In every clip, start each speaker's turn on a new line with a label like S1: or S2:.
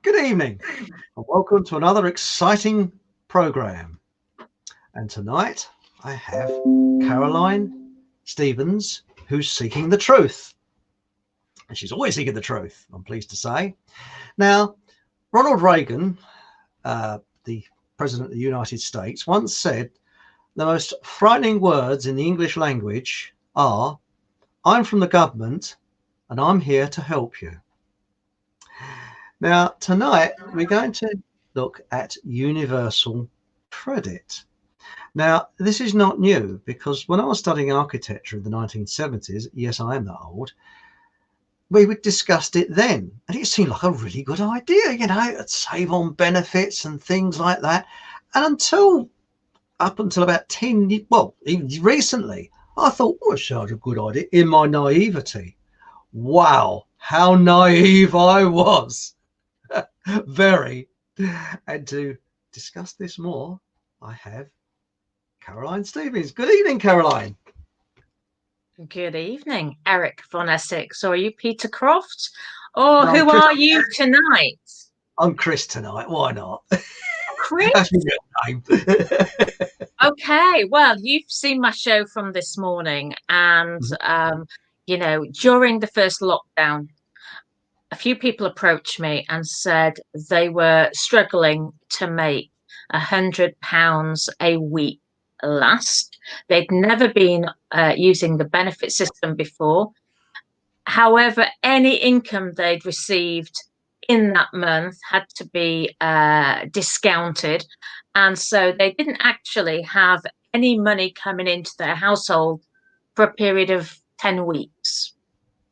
S1: Good evening and welcome to another exciting program. And tonight I have Caroline Stevens, who's seeking the truth. And she's always seeking the truth, I'm pleased to say. Now, Ronald Reagan, the President of the United States, once said the most frightening words in the English language are, "I'm from the government and I'm here to help you." Now, tonight we're going to look at universal credit. Now, this is not new because when I was studying architecture in the 1970s, yes, I am that old, we discussed it then. And it seemed like a really good idea, it'd save on benefits and things like that. And up until about 10, well, even recently, I thought, oh, it's such a good idea in my naivety. Wow, how naive I was. Very. And to discuss this more, I have Caroline Stevens. Good evening, Caroline.
S2: Good evening, Eric von Essex. Or are you Peter Croft? Or
S1: No,
S2: who
S1: Chris,
S2: are you tonight?
S1: I'm Chris tonight. Why not?
S2: Chris?
S1: That's my real name.
S2: Okay, well, you've seen my show from this morning, and during the first lockdown, a few people approached me and said they were struggling to make £100 a week last. They'd never been using the benefit system before. However, any income they'd received in that month had to be discounted. And so they didn't actually have any money coming into their household for a period of 10 weeks.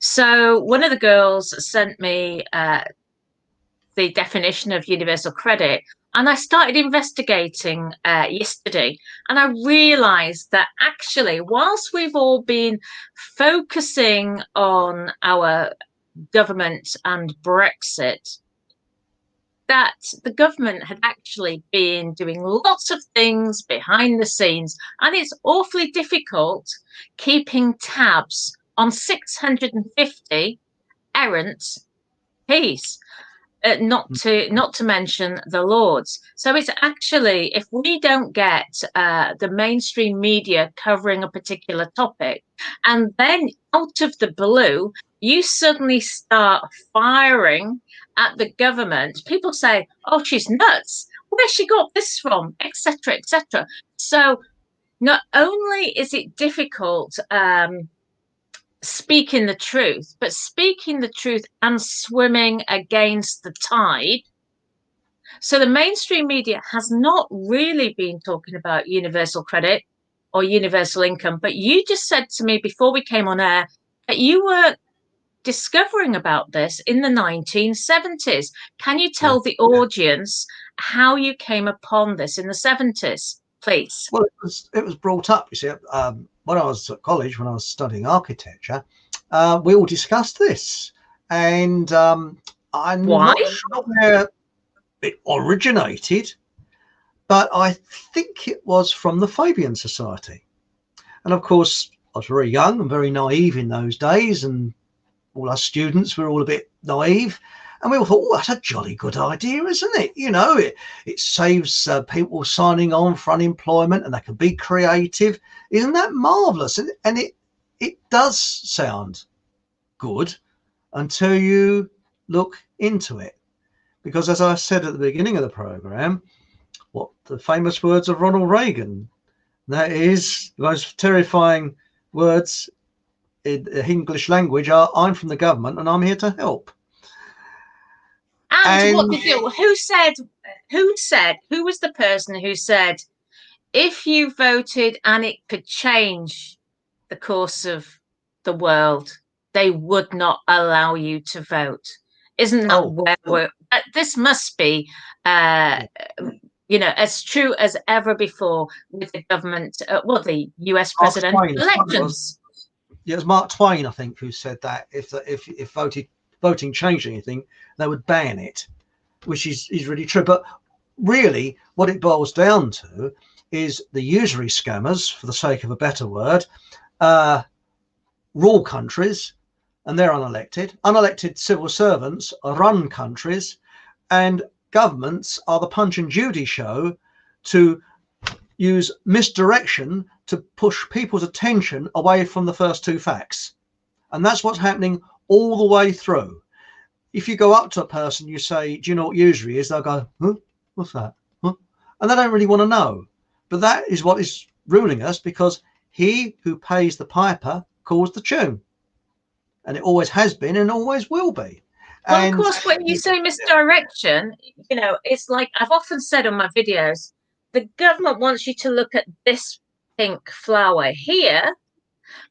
S2: So one of the girls sent me the definition of universal credit, and I started investigating yesterday, and I realized that actually, whilst we've all been focusing on our government and Brexit, that the government had actually been doing lots of things behind the scenes, and it's awfully difficult keeping tabs on 650 errant peace. Not to mention the Lords. So it's actually, if we don't get the mainstream media covering a particular topic, and then out of the blue, you suddenly start firing at the government, people say, oh, she's nuts. Where she got this from, etc., etc. So not only is it difficult speaking the truth, but speaking the truth and swimming against the tide. So the mainstream media has not really been talking about universal credit or universal income, but you just said to me before we came on air that you were discovering about this in the 1970s. Can you tell the audience how you came upon this in the 70s, please?
S1: Well, it was brought up, you see, when I was at college, when I was studying architecture, we all discussed this. And I'm not sure where it originated, but I think it was from the Fabian Society. And of course, I was very young and very naive in those days, and all our students were all a bit naive. And we all thought, oh, that's a jolly good idea, isn't it? It saves people signing on for unemployment and they can be creative. Isn't that marvellous? And it does sound good until you look into it. Because as I said at the beginning of the programme, what the famous words of Ronald Reagan, that is, the most terrifying words in the English language are, I'm from the government and I'm here to help.
S2: And what did you, who was the person who said, if you voted and it could change the course of the world, they would not allow you to vote? Isn't that this must be, as true as ever before with the government, the US president elections.
S1: It was Mark Twain, I think, who said that if voting changed anything, they would ban it, which is really true. But really, what it boils down to is the usury scammers, for the sake of a better word, rule countries, and they're unelected. Unelected civil servants run countries, and governments are the Punch and Judy show to use misdirection to push people's attention away from the first two facts. And that's what's happening all the way through. If you go up to a person, you say, do you know what usury is? They'll go, huh? What's that? Huh? And they don't really want to know. But that is what is ruling us, because he who pays the piper calls the tune. And it always has been and always will be.
S2: Well, of course, when you say misdirection, you know, it's like I've often said on my videos, the government wants you to look at this pink flower here,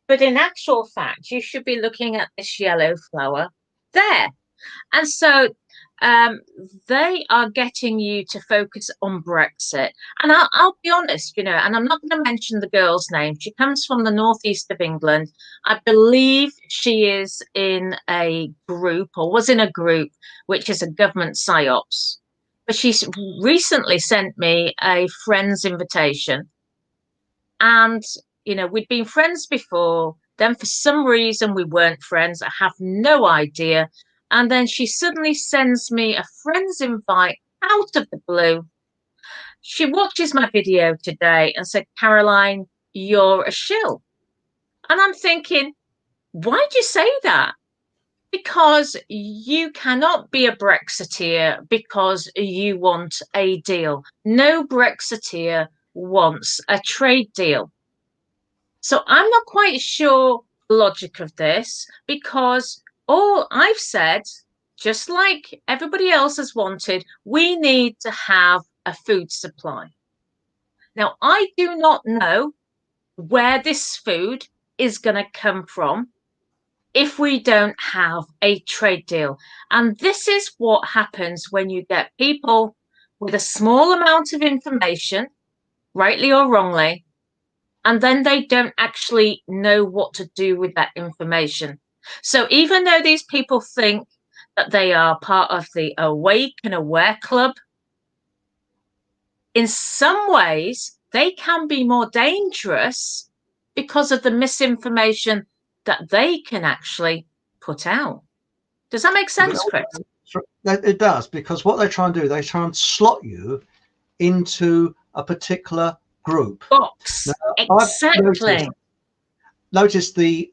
S2: but in actual fact, you should be looking at this yellow flower there. And so they are getting you to focus on Brexit. And I'll be honest, you know, and I'm not going to mention the girl's name. She comes from the northeast of England. I believe she is in a group, or was in a group, which is a government psyops. But she's recently sent me a friend's invitation. And, you know, we'd been friends before. Then for some reason we weren't friends. I have no idea. And then she suddenly sends me a friend's invite out of the blue. She watches my video today and said, Caroline, you're a shill. And I'm thinking, why'd you say that? Because you cannot be a Brexiteer because you want a deal. No Brexiteer wants a trade deal. So I'm not quite sure the logic of this, because all I've said, just like everybody else has wanted, we need to have a food supply. Now, I do not know where this food is going to come from if we don't have a trade deal. And this is what happens when you get people with a small amount of information, rightly or wrongly, and then they don't actually know what to do with that information. So even though these people think that they are part of the Awake and Aware Club, in some ways they can be more dangerous because of the misinformation that they can actually put out. Does that make sense, Chris?
S1: It does, because what they try and do, they try and slot you into a particular group.
S2: Box. Now, exactly.
S1: Notice the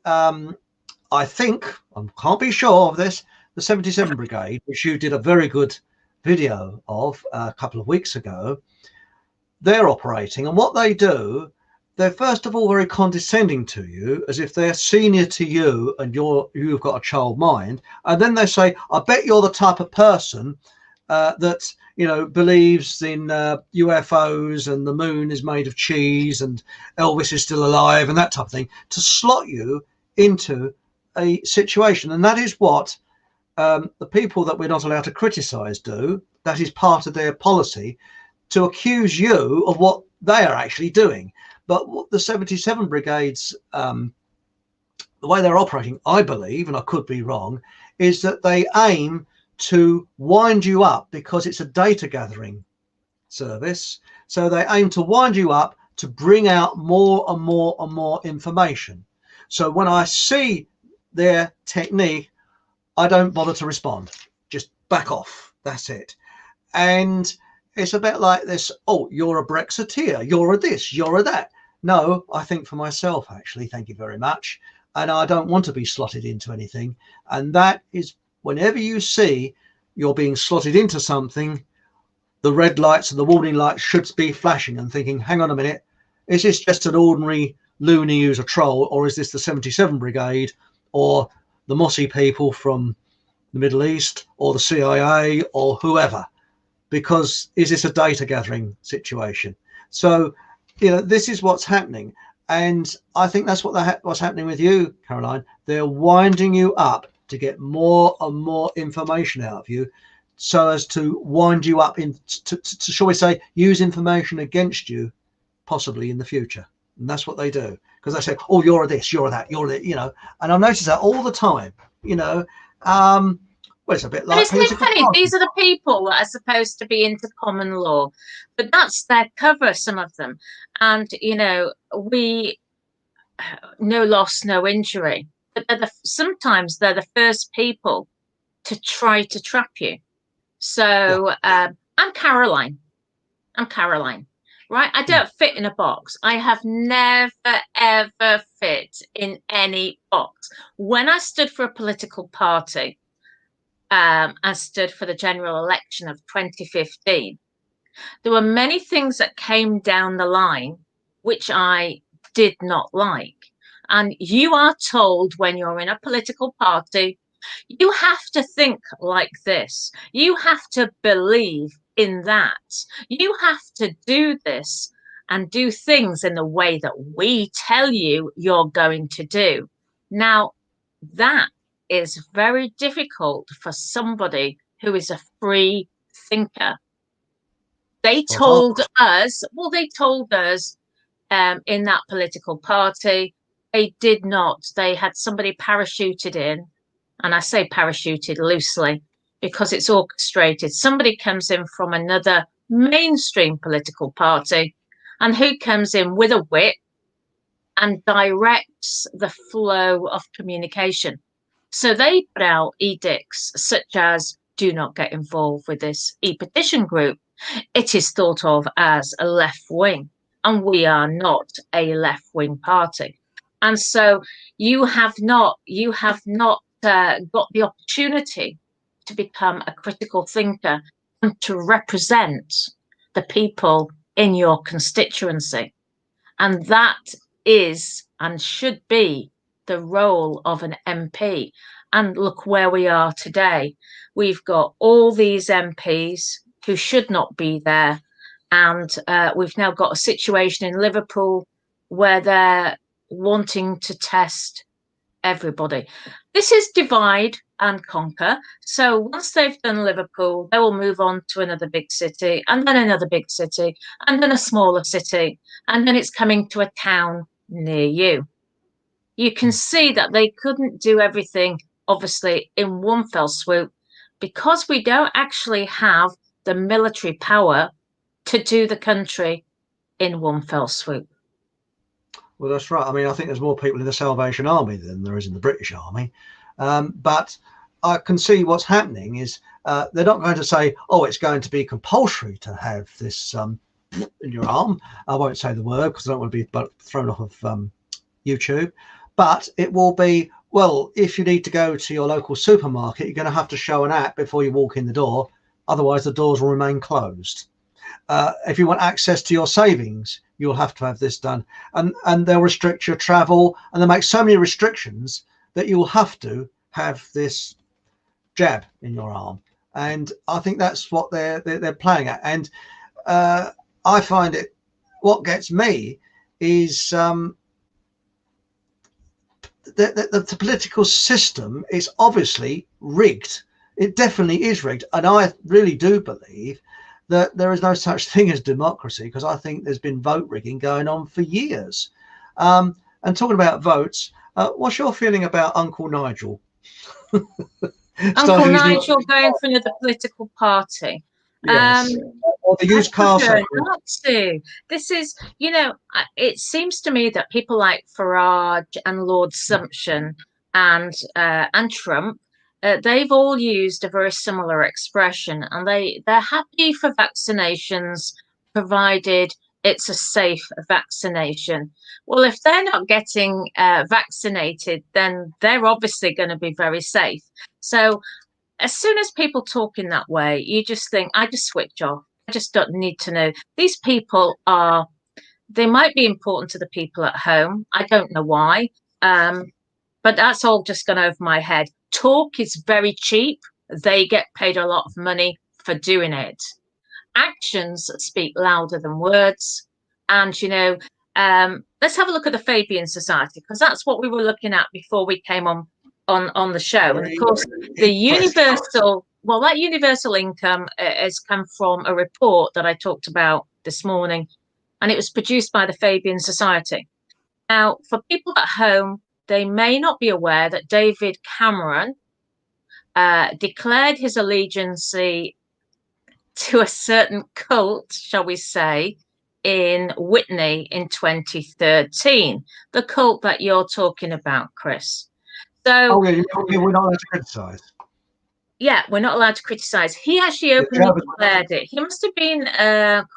S1: I think, I can't be sure of this, the 77 Brigade, which you did a very good video of a couple of weeks ago, they're operating, and what they do, they're first of all very condescending to you, as if they're senior to you and you've got a child mind, and then they say, I bet you're the type of person that, you know, believes in UFOs and the moon is made of cheese and Elvis is still alive and that type of thing, to slot you into a situation. And that is what the people that we're not allowed to criticize do. That is part of their policy, to accuse you of what they are actually doing. But what the 77 Brigades, the way they're operating, I believe, and I could be wrong, is that they aim to wind you up, because it's a data gathering service. So they aim to wind you up to bring out more and more and more information. So when I see their technique, I don't bother to respond. Just back off. That's it. And it's a bit like this, oh, you're a Brexiteer, you're a this, you're a that. No, I think for myself, actually, thank you very much. And I don't want to be slotted into anything. And that is, whenever you see you're being slotted into something, the red lights and the warning lights should be flashing and thinking, hang on a minute, is this just an ordinary loony who's a troll, or is this the 77 Brigade, or the Mossy people from the Middle East, or the CIA, or whoever? Because is this a data gathering situation? So, you know, this is what's happening. And I think that's what's happening with you, Caroline. They're winding you up to get more and more information out of you, so as to wind you up to shall we say, use information against you, possibly in the future. And that's what they do, because they say, oh, you're a this, you're a that, you're a, you know. And I've noticed that all the time, you know. Well, it's a bit like,
S2: but it's funny, these are the people that are supposed to be into common law, but that's their cover, some of them. And, you know, we, no loss, no injury. But sometimes they're the first people to try to trap you. So I'm Caroline. Right? I don't fit in a box. I have never, ever fit in any box. When I stood for a political party, I stood for the general election of 2015. There were many things that came down the line which I did not like. And you are told when you're in a political party, you have to think like this. You have to believe in that. You have to do this and do things in the way that we tell you you're going to do. Now, that is very difficult for somebody who is a free thinker. They told us in that political party, they did not. They had somebody parachuted in, and I say parachuted loosely because it's orchestrated. Somebody comes in from another mainstream political party, and who comes in with a whip and directs the flow of communication. So they put out edicts such as, do not get involved with this e-petition group. It is thought of as a left wing, and we are not a left wing party. And so you have not got the opportunity to become a critical thinker and to represent the people in your constituency. And that is and should be the role of an MP. And look where we are today. We've got all these MPs who should not be there. And we've now got a situation in Liverpool where they're wanting to test everybody. This is divide and conquer. So once they've done Liverpool, they will move on to another big city, and then another big city, and then a smaller city, and then it's coming to a town near you. You can see that they couldn't do everything, obviously, in one fell swoop, because we don't actually have the military power to do the country in one fell swoop.
S1: Well, that's right. I mean, I think there's more people in the Salvation Army than there is in the British Army. But I can see what's happening is they're not going to say, oh, it's going to be compulsory to have this in your arm. I won't say the word because I don't want to be thrown off of YouTube. But it will be, well, if you need to go to your local supermarket, you're going to have to show an app before you walk in the door. Otherwise, the doors will remain closed. If you want access to your savings, you'll have to have this done. And they'll restrict your travel. And they'll make so many restrictions that you'll have to have this jab in your arm. And I think that's what they're playing at. And I find it, what gets me is the political system is obviously rigged. It definitely is rigged. And I really do believe that there is no such thing as democracy, because I think there's been vote rigging going on for years. And talking about votes, what's your feeling about Uncle Nigel?
S2: Uncle Nigel going for another political party.
S1: Yes. Or the used car salesman.
S2: Not to. This is, you know, it seems to me that people like Farage and Lord Sumption and Trump, they've all used a very similar expression, and they're happy for vaccinations provided it's a safe vaccination. Well, if they're not getting vaccinated, then they're obviously going to be very safe. So as soon as people talk in that way, you just think, I just switch off. I just don't need to know. These people they might be important to the people at home. I don't know why. But that's all just gone over my head. Talk is very cheap. They get paid a lot of money for doing it. Actions speak louder than words. And, you know, let's have a look at the Fabian Society, because that's what we were looking at before we came on the show. And of course, the that universal income has come from a report that I talked about this morning, and it was produced by the Fabian Society. Now, for people at home, they may not be aware that David Cameron declared his allegiance to a certain cult, shall we say, in Whitney in 2013, the cult that you're talking about, Chris. So,
S1: we're not allowed to criticise.
S2: Yeah, we're not allowed to criticize. He actually openly declared it. He must have been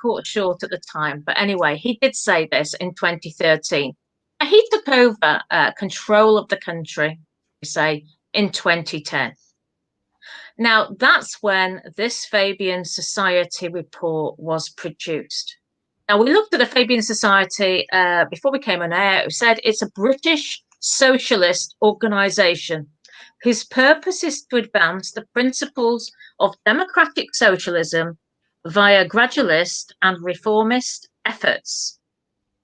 S2: caught short at the time. But anyway, he did say this in 2013. He took over control of the country, we say, in 2010. Now, that's when this Fabian Society report was produced. Now, we looked at the Fabian Society before we came on air. It said it's a British socialist organisation whose purpose is to advance the principles of democratic socialism via gradualist and reformist efforts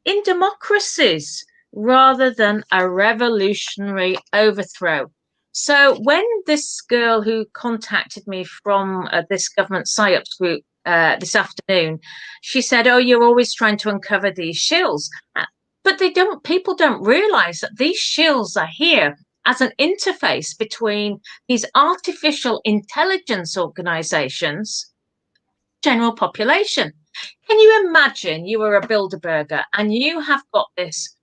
S2: in democracies rather than a revolutionary overthrow. So when this girl who contacted me from this government PSYOPs group this afternoon, she said, "Oh, you're always trying to uncover these shills." But people don't realize that these shills are here as an interface between these artificial intelligence organizations, general population. Can you imagine you were a Bilderberger and you have got this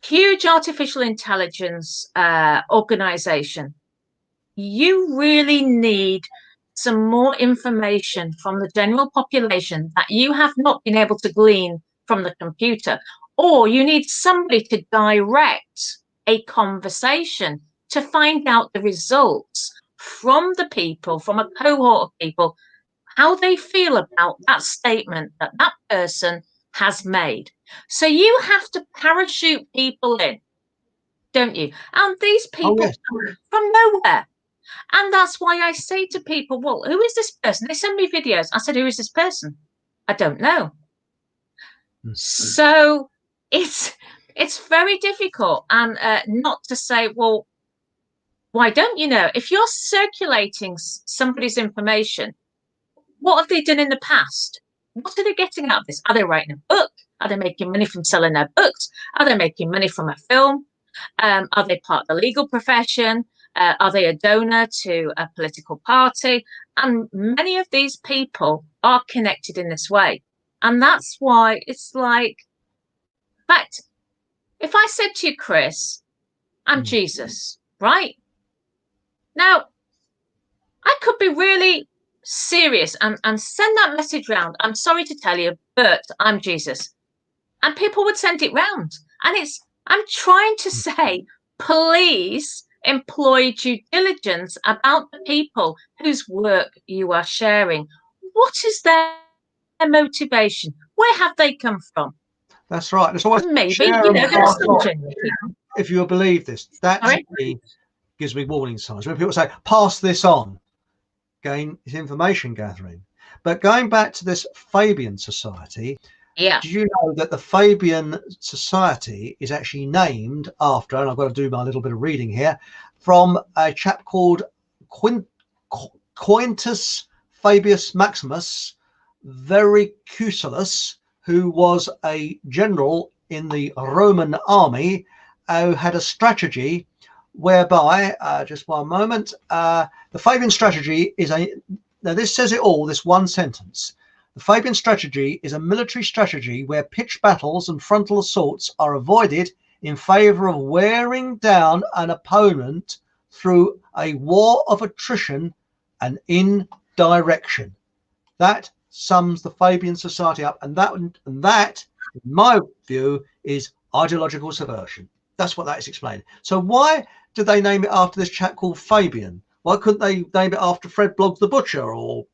S2: huge artificial intelligence organization? You really need some more information from the general population that you have not been able to glean from the computer, or you need somebody to direct a conversation to find out the results from the people, from a cohort of people, how they feel about that statement that that person has made. So you have to parachute people in, don't you? And these people come from nowhere. And that's why I say to people, well, who is this person? They send me videos. I said, who is this person? I don't know. So it's very difficult. And not to say, well, why don't you know? If you're circulating somebody's information, what have they done in the past? What are they getting out of this? Are they writing a book? Are they making money from selling their books? Are they making money from a film? Are they part of the legal profession? Are they a donor to a political party? And many of these people are connected in this way. And that's why it's like, in fact, if I said to you, Chris, I'm Jesus, right? Now, I could be really serious and send that message round. I'm sorry to tell you, but I'm Jesus. And people would send it round. And I'm trying to say, please employ due diligence about the people whose work you are sharing. What is their motivation? Where have they come from?
S1: That's right. It's always
S2: maybe, you know, there's some genuine people.
S1: If you believe this, that gives me warning signs. When people say, pass this on, again, it's information gathering. But going back to this Fabian Society,
S2: yeah,
S1: did you know that the Fabian Society is actually named after, and I've got to do my little bit of reading here, from a chap called Quintus Fabius Maximus Vericusalus, who was a general in the Roman army who had a strategy whereby, just one moment, the Fabian strategy is now this says it all, this one sentence. The Fabian strategy is a military strategy where pitched battles and frontal assaults are avoided in favor of wearing down an opponent through a war of attrition and indirection. That sums the Fabian Society up, and that, in my view, is ideological subversion. That's what that is explaining. So why did they name it after this chap called Fabian? Why couldn't they name it after Fred Bloggs the Butcher or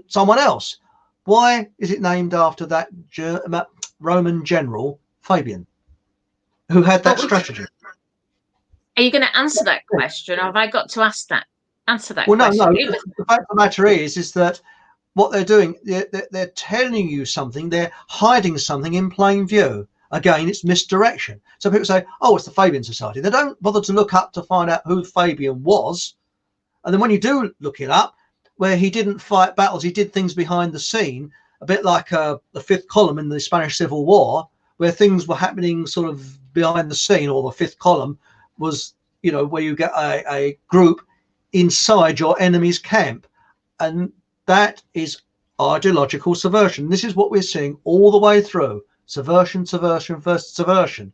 S1: someone else? Why is it named after that Roman general, Fabian, who had that strategy?
S2: Are you going to answer that question, or have I got to answer that
S1: well,
S2: question?
S1: No. The fact of the matter is that what they're doing, they're telling you something, they're hiding something in plain view. Again, it's misdirection. So people say, oh, it's the Fabian Society. They don't bother to look up to find out who Fabian was. And then when you do look it up, where he didn't fight battles, he did things behind the scene, a bit like the fifth column in the Spanish Civil War, where things were happening sort of behind the scene, or the fifth column was, you know, where you get a group inside your enemy's camp. And that is ideological subversion. This is what we're seeing all the way through. Subversion, subversion, versus subversion.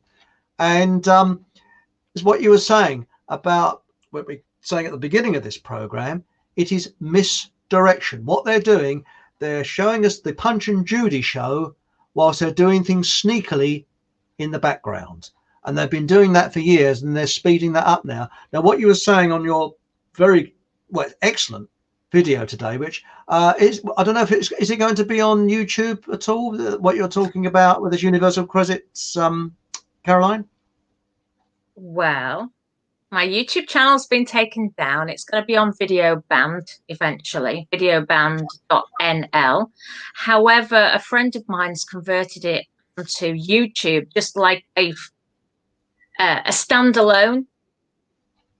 S1: And is what you were saying about what we're saying at the beginning of this program, it is misdirection. What they're doing, they're showing us the Punch and Judy show whilst they're doing things sneakily in the background. And they've been doing that for years, and they're speeding that up now. Now, what you were saying on your very excellent video today, which is, I don't know if is it going to be on YouTube at all, what you're talking about with this universal credits, Caroline?
S2: Well, my YouTube channel's been taken down. It's going to be on video banned eventually, videobanned.nl. However, a friend of mine's converted it onto YouTube, just like a standalone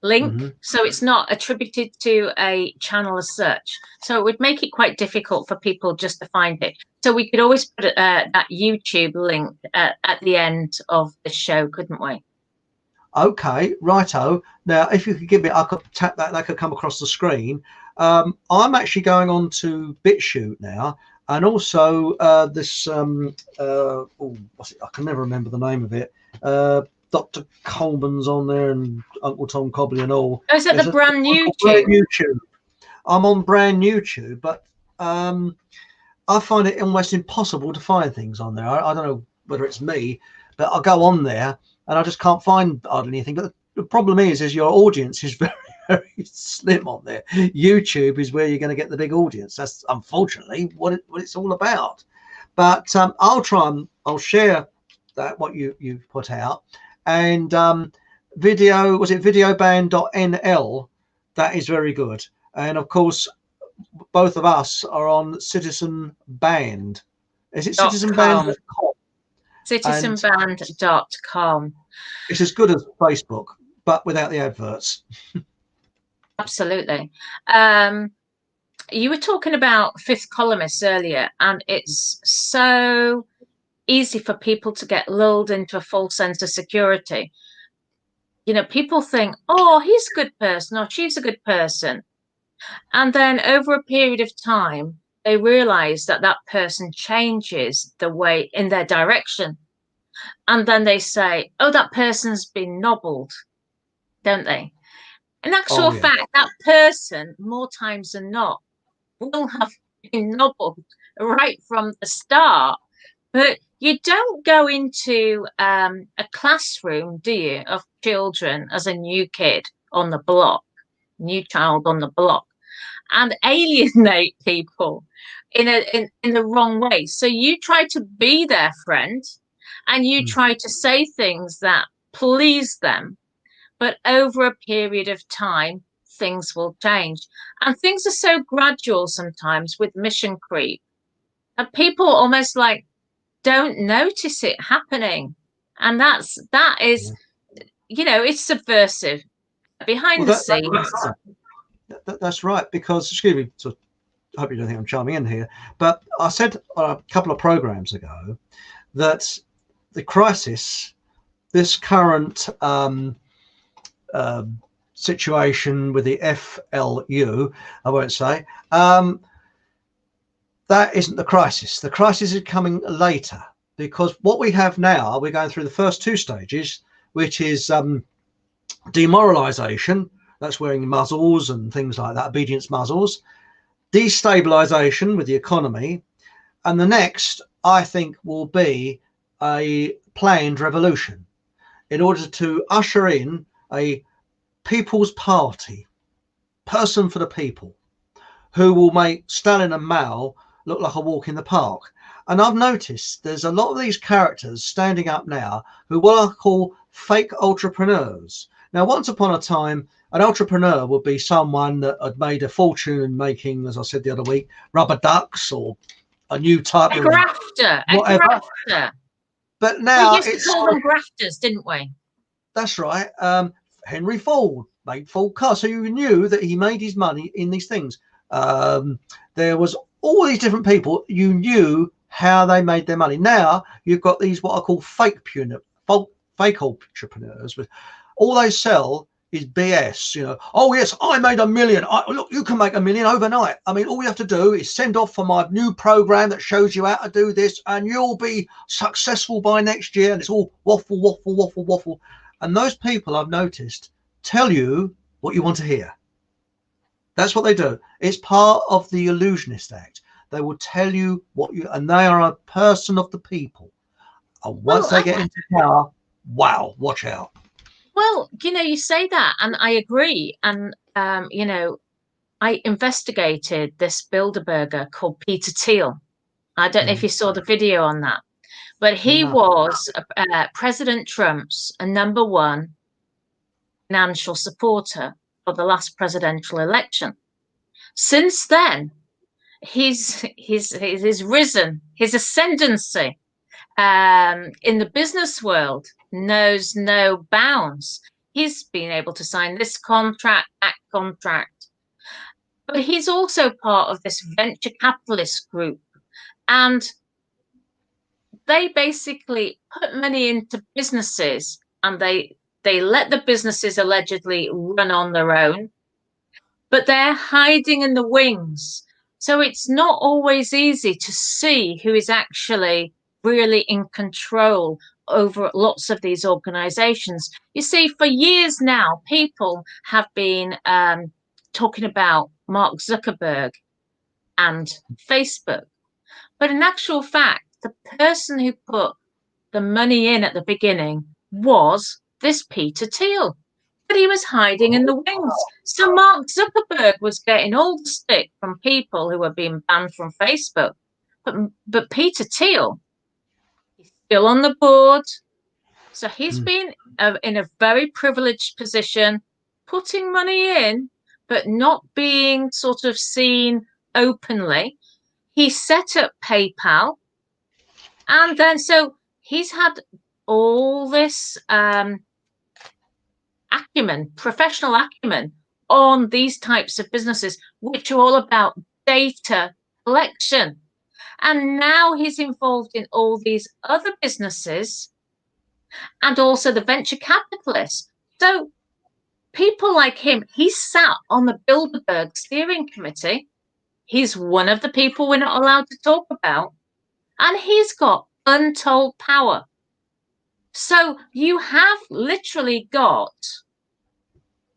S2: link. So it's not attributed to a channel as such. So it would make it quite difficult for people just to find it. So we could always put that YouTube link at the end of the show, couldn't we?
S1: Okay, righto. Now, if you could give me, I could tap that could come across the screen. I'm actually going on to BitChute now, and also this what's it? I can never remember the name of it. Dr. Coleman's on there, and Uncle Tom Cobley and all.
S2: Oh, is it the brand new
S1: YouTube? I'm on brand YouTube, but I find it almost impossible to find things on there. I don't know whether it's me, but I go on there and I just can't find hardly anything. But the problem is your audience is very, very slim on there. YouTube is where you're going to get the big audience. That's unfortunately what it's all about. But I'll share that what you put out. And videobanned.nl, that is very good. And of course, both of us are on Citizen Band. Is it citizenband.com?
S2: Citizenband.com.
S1: It's as good as Facebook, but without the adverts.
S2: Absolutely. You were talking about fifth columnists earlier, and it's so easy for people to get lulled into a false sense of security. You know, people think, oh, he's a good person or she's a good person. And then over a period of time, they realize that that person changes the way in their direction. And then they say, oh, that person's been nobbled, don't they? In actual fact, that person, more times than not, will have been nobbled right from the start. But you don't go into a classroom, do you, of children as a new kid on the block, new child on the block, and alienate people in the wrong way. So you try to be their friend, and you try to say things that please them, but over a period of time, things will change. And things are so gradual sometimes with mission creep that people almost like don't notice it happening. And that is, you know, it's subversive behind the scenes.
S1: That's right, because, excuse me, so I hope you don't think I'm chiming in here, but I said a couple of programs ago that the crisis, this current situation with the FLU, I won't say, that isn't the crisis. The crisis is coming later, because what we have now, we're going through the first two stages, which is demoralization. That's wearing muzzles and things like that, obedience muzzles, destabilization with the economy. And the next, I think, will be a planned revolution in order to usher in a people's party, person for the people, who will make Stalin and Mao look like a walk in the park. And I've noticed there's a lot of these characters standing up now who what I call fake entrepreneurs. Now, once upon a time, an entrepreneur would be someone that had made a fortune making, as I said the other week, rubber ducks or a new type of
S2: grafter,
S1: whatever.
S2: A grafter.
S1: But now
S2: we used to call them grafters, didn't we?
S1: That's right. Henry Ford made Ford cars, so you knew that he made his money in these things. There was all these different people. You knew how they made their money. Now you've got these what I call fake entrepreneurs, with all they sell is BS. You know, oh yes, I made $1 million. Look, you can make $1 million overnight. I mean, all you have to do is send off for my new program that shows you how to do this, and you'll be successful by next year. And it's all waffle, waffle, waffle, waffle. And those people, I've noticed, tell you what you want to hear. That's what they do. It's part of the Illusionist Act. They will tell you what you, and they are a person of the people. And once they get into power, wow, watch out.
S2: Well, you say that, and I agree. And, I investigated this Bilderberger called Peter Thiel. I don't know if you saw the video on that, but he was President Trump's #1 financial supporter for the last presidential election. Since then, he's risen. His ascendancy in the business world knows no bounds. He's been able to sign this contract, that contract. But he's also part of this venture capitalist group. And they basically put money into businesses, and they let the businesses allegedly run on their own. But they're hiding in the wings. So it's not always easy to see who is actually really in control over lots of these organizations. You see, for years now, people have been talking about Mark Zuckerberg and Facebook. But in actual fact, the person who put the money in at the beginning was this Peter Thiel. But he was hiding in the wings. So Mark Zuckerberg was getting all the stick from people who were being banned from Facebook. But Peter Thiel is still on the board. So he's been in a very privileged position, putting money in, but not being sort of seen openly. He set up PayPal. And then so he's had all this acumen, professional acumen on these types of businesses, which are all about data collection. And now he's involved in all these other businesses and also the venture capitalists. So people like him, he sat on the Bilderberg steering committee. He's one of the people we're not allowed to talk about. And he's got untold power. So you have literally got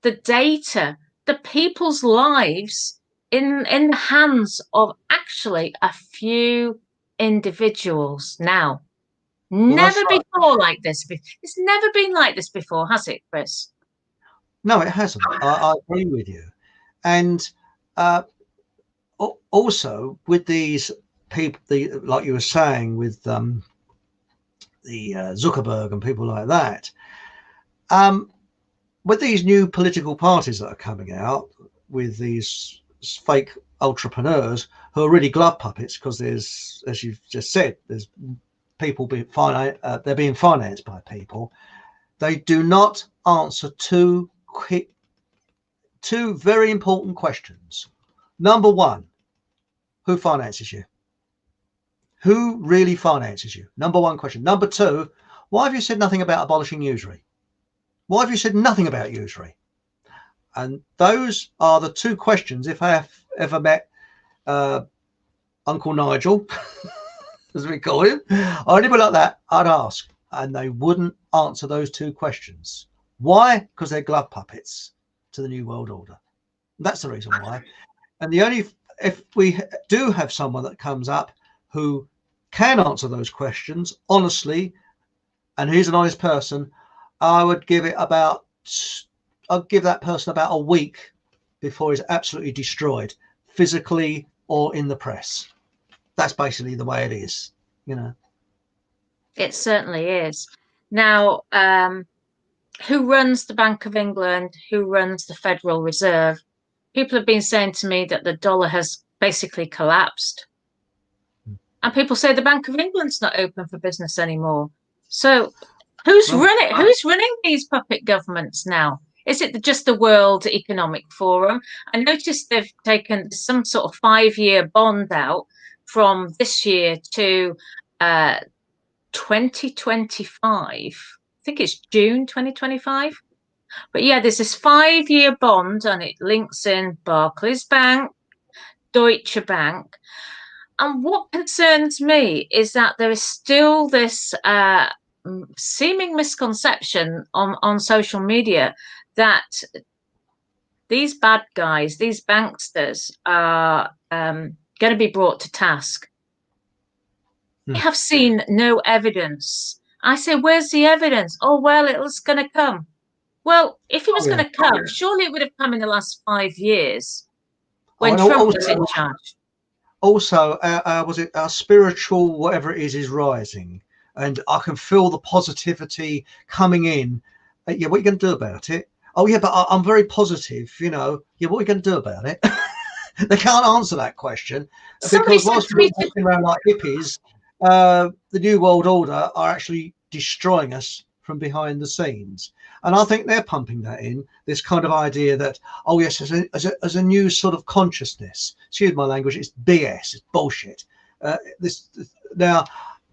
S2: the data, the people's lives in the hands of actually a few individuals now. Never before like this. It's never been like this before, has it, Chris?
S1: No, it hasn't. I agree with you. And also with these people, like you were saying, with the Zuckerberg and people like that, with these new political parties that are coming out with these fake entrepreneurs who are really glove puppets, because there's, as you've just said, there's people being they're being financed by people. They do not answer two very important questions. Number one, who finances you? Who really finances you? Number one question. Number two, why have you said nothing about abolishing usury? Why have you said nothing about usury? And those are the two questions, if I have ever met Uncle Nigel, as we call him, or anybody like that, I'd ask. And they wouldn't answer those two questions. Why? Because they're glove puppets to the New World Order. That's the reason why. And if we do have someone that comes up who can answer those questions honestly, and he's an honest person, I'd give that person about a week before he's absolutely destroyed, physically or in the press. That's basically the way it is,
S2: It certainly is. Now, who runs the Bank of England? Who runs the Federal Reserve? People have been saying to me that the dollar has basically collapsed. And people say the Bank of England's not open for business anymore. So who's running these puppet governments now? Is it just the World Economic Forum? I noticed they've taken some sort of 5-year bond out from this year to 2025. I think it's June 2025. But yeah, there's this 5-year bond, and it links in Barclays Bank, Deutsche Bank. And what concerns me is that there is still this seeming misconception on social media that these bad guys, these banksters are going to be brought to task. I have seen no evidence. I say, where's the evidence? Oh, well, it's going to come. Well, if it was going to come, surely it would have come in the last 5 years when Trump was in charge.
S1: Also, was it our spiritual, whatever it is rising. And I can feel the positivity coming in. Yeah, what are you going to do about it? Oh, yeah, but I'm very positive, you know. Yeah, what are you going to do about it? They can't answer that question. Because whilst we're walking around like hippies, the New World Order are actually destroying us from behind the scenes. And I think they're pumping that in, this kind of idea that, oh, yes, as a new sort of consciousness. Excuse my language, it's BS, it's bullshit. Now,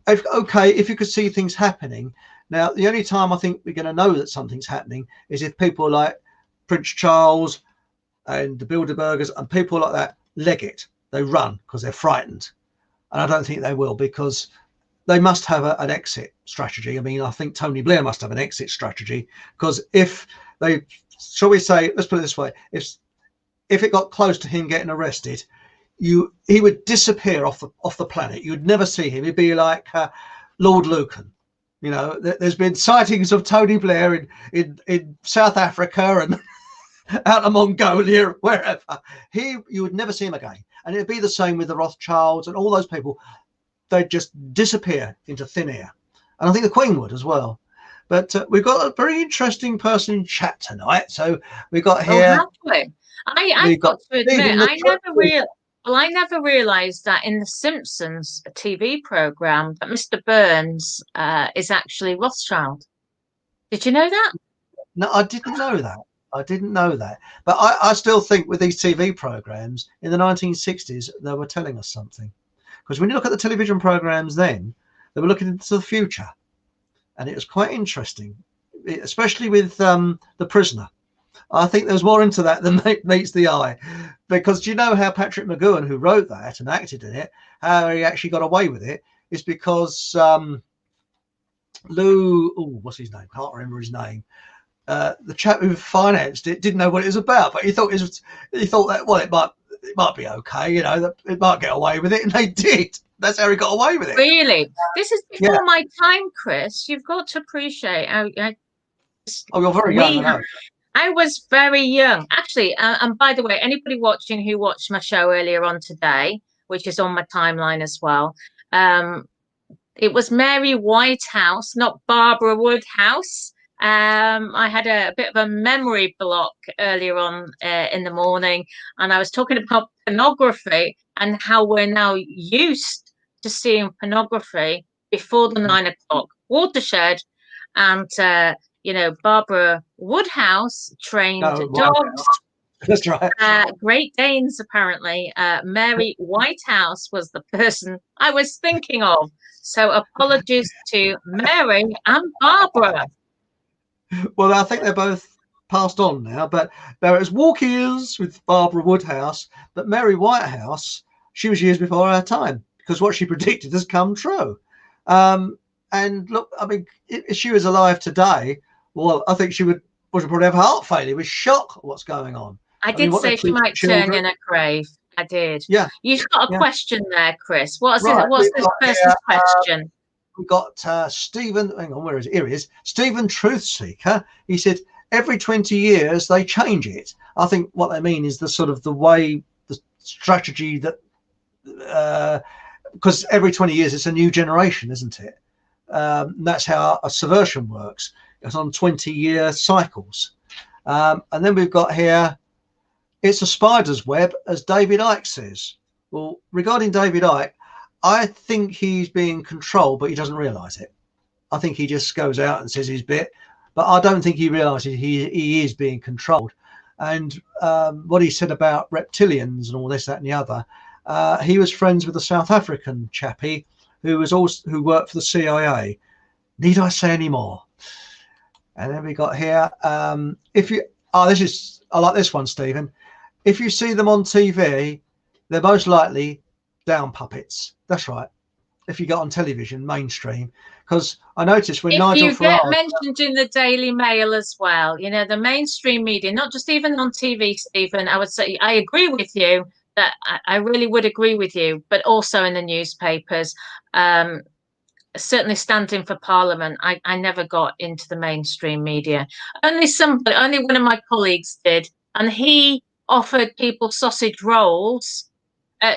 S1: if you could see things happening. Now, the only time I think we're going to know that something's happening is if people like Prince Charles and the Bilderbergers and people like that leg it. They run because they're frightened. And I don't think they will, because they must have an exit strategy. I mean, I think Tony Blair must have an exit strategy, because if they, shall we say, let's put it this way, if it got close to him getting arrested, he would disappear off the planet. You'd never see him. He'd be like Lord Lucan. You know, there's been sightings of Tony Blair in South Africa and out of Mongolia, wherever. You would never see him again. And it'd be the same with the Rothschilds and all those people. They'd just disappear into thin air. And I think the Queen would as well. But we've got a very interesting person in chat tonight. So we've got here.
S2: Oh, have we? I've got to admit, I never realised that in The Simpsons, a TV programme, that Mr. Burns is actually Rothschild. Did you know that?
S1: No, I didn't know that. But I still think with these TV programmes in the 1960s, they were telling us something. Because when you look at the television programmes then, they were looking into the future. And it was quite interesting, especially with The Prisoner. I think there's more into that than meets the eye. Because do you know how Patrick McGoohan, who wrote that and acted in it, how he actually got away with it, is because what's his name? Can't remember his name. The chap who financed it didn't know what it was about, but he thought that, well, it might be okay, you know, that it might get away with it, and they did. That's how he got away with it.
S2: Really? This is before my time, Chris. You've got to appreciate.
S1: You're very young, I know.
S2: I was very young, actually. And by the way, anybody watching who watched my show earlier on today, which is on my timeline as well, it was Mary Whitehouse, not Barbara Woodhouse. I had a bit of a memory block earlier on in the morning, and I was talking about pornography and how we're now used to seeing pornography before the 9 o'clock watershed. And, Barbara Woodhouse trained dogs.
S1: That's right.
S2: Great Danes, apparently. Mary Whitehouse was the person I was thinking of. So apologies to Mary and Barbara.
S1: Well, I think they're both passed on now, but there was walk years with Barbara Woodhouse, but Mary Whitehouse, she was years before her time, because what she predicted has come true. And look, I mean, if she was alive today, well, I think she would probably have heart failure with shock at what's going on.
S2: I did say she might turn in a grave. I did.
S1: Yeah.
S2: You've got a question there, Chris. What's this person's question?
S1: We've got Stephen, hang on, where is it? Here he is. Stephen Truthseeker. He said, every 20 years they change it. I think what they mean is the way, the strategy that, because every 20 years it's a new generation, isn't it? That's how a subversion works. It's on 20-year cycles. And then we've got here, it's a spider's web, as David Icke says. Well, regarding David Icke, I think he's being controlled, but he doesn't realise it. I think he just goes out and says his bit, but I don't think he realises he is being controlled. And what he said about reptilians and all this, that, and the other, he was friends with a South African chappie who worked for the CIA. Need I say any more? And then we got here. I like this one, Stephen. If you see them on TV, they're most likely down puppets. That's right. if you got on television, mainstream. Because I noticed when
S2: if
S1: Nigel
S2: you get
S1: Farage
S2: mentioned in the Daily Mail as well, you know, the mainstream media, not just even on TV, Stephen, I would say I agree with you that I really would agree with you, but also in the newspapers. Certainly standing for Parliament, I never got into the mainstream media. Only one of my colleagues did, and he offered people sausage rolls.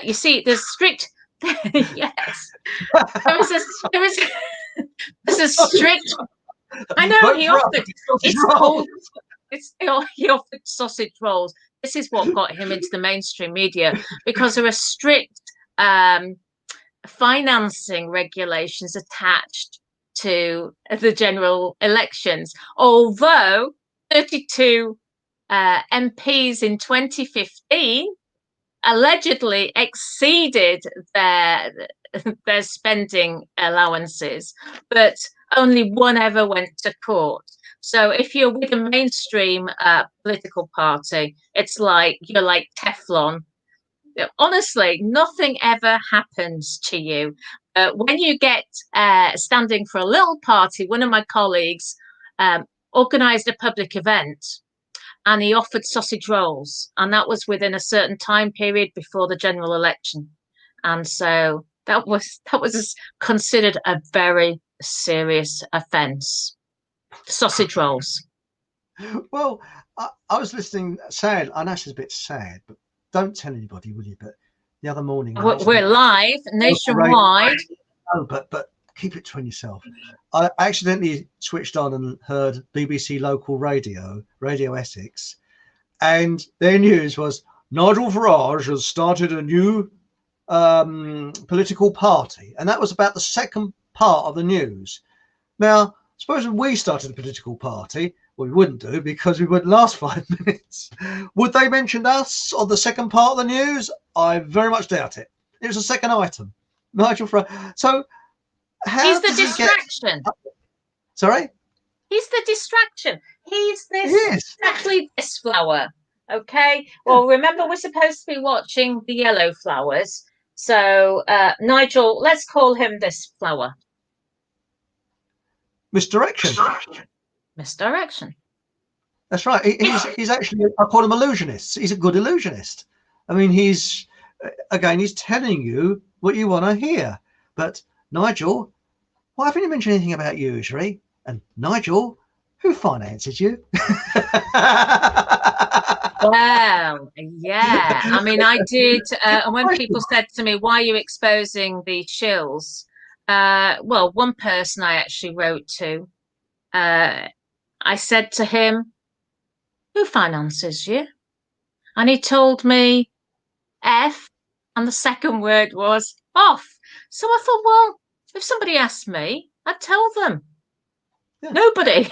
S2: You see, there's strict. Yes, there was a there was there's a strict. I know
S1: vote
S2: he
S1: for us,
S2: offered.
S1: sausage
S2: It's
S1: roll.
S2: called. He offered sausage rolls. This is what got him into the mainstream media because there are strict financing regulations attached to the general elections. Although 32 MPs in 2015 allegedly exceeded their spending allowances, but only one ever went to court. So if you're with a mainstream political party, it's like you're like Teflon. Honestly, nothing ever happens to you. When you get standing for a little party, one of my colleagues organised a public event and he offered sausage rolls, and that was within a certain time period before the general election. And so that was considered a very serious offence. Sausage rolls.
S1: Well, I was listening. Sad. I know it's a bit sad, but don't tell anybody, will you? But the other morning,
S2: We're live nationwide.
S1: No, but keep it between yourself. I accidentally switched on and heard BBC local radio, Radio Essex, and their news was Nigel Farage has started a new political party, and that was about the second part of the news. Now, suppose we started a political party, well, we wouldn't do because we wouldn't last 5 minutes. Would they mention us on the second part of the news? I very much doubt it. It was the second item. Nigel Farage. So how
S2: he's the distraction.
S1: Sorry?
S2: He's the distraction. He's this exactly this flower. Okay. Well, remember we're supposed to be watching the yellow flowers. So Nigel, let's call him this flower.
S1: Misdirection.
S2: Misdirection.
S1: That's right. He's actually, I call him illusionist. He's a good illusionist. I mean, he's telling you what you want to hear. But Nigel, why haven't you mentioned anything about usury? And Nigel, who finances you?
S2: Well, yeah. I mean, I did. And when people said to me, why are you exposing the shills? Well, one person I actually wrote to, I said to him, who finances you? And he told me F, and the second word was off. So I thought, well, if somebody asked me, I'd tell them. Yeah. Nobody.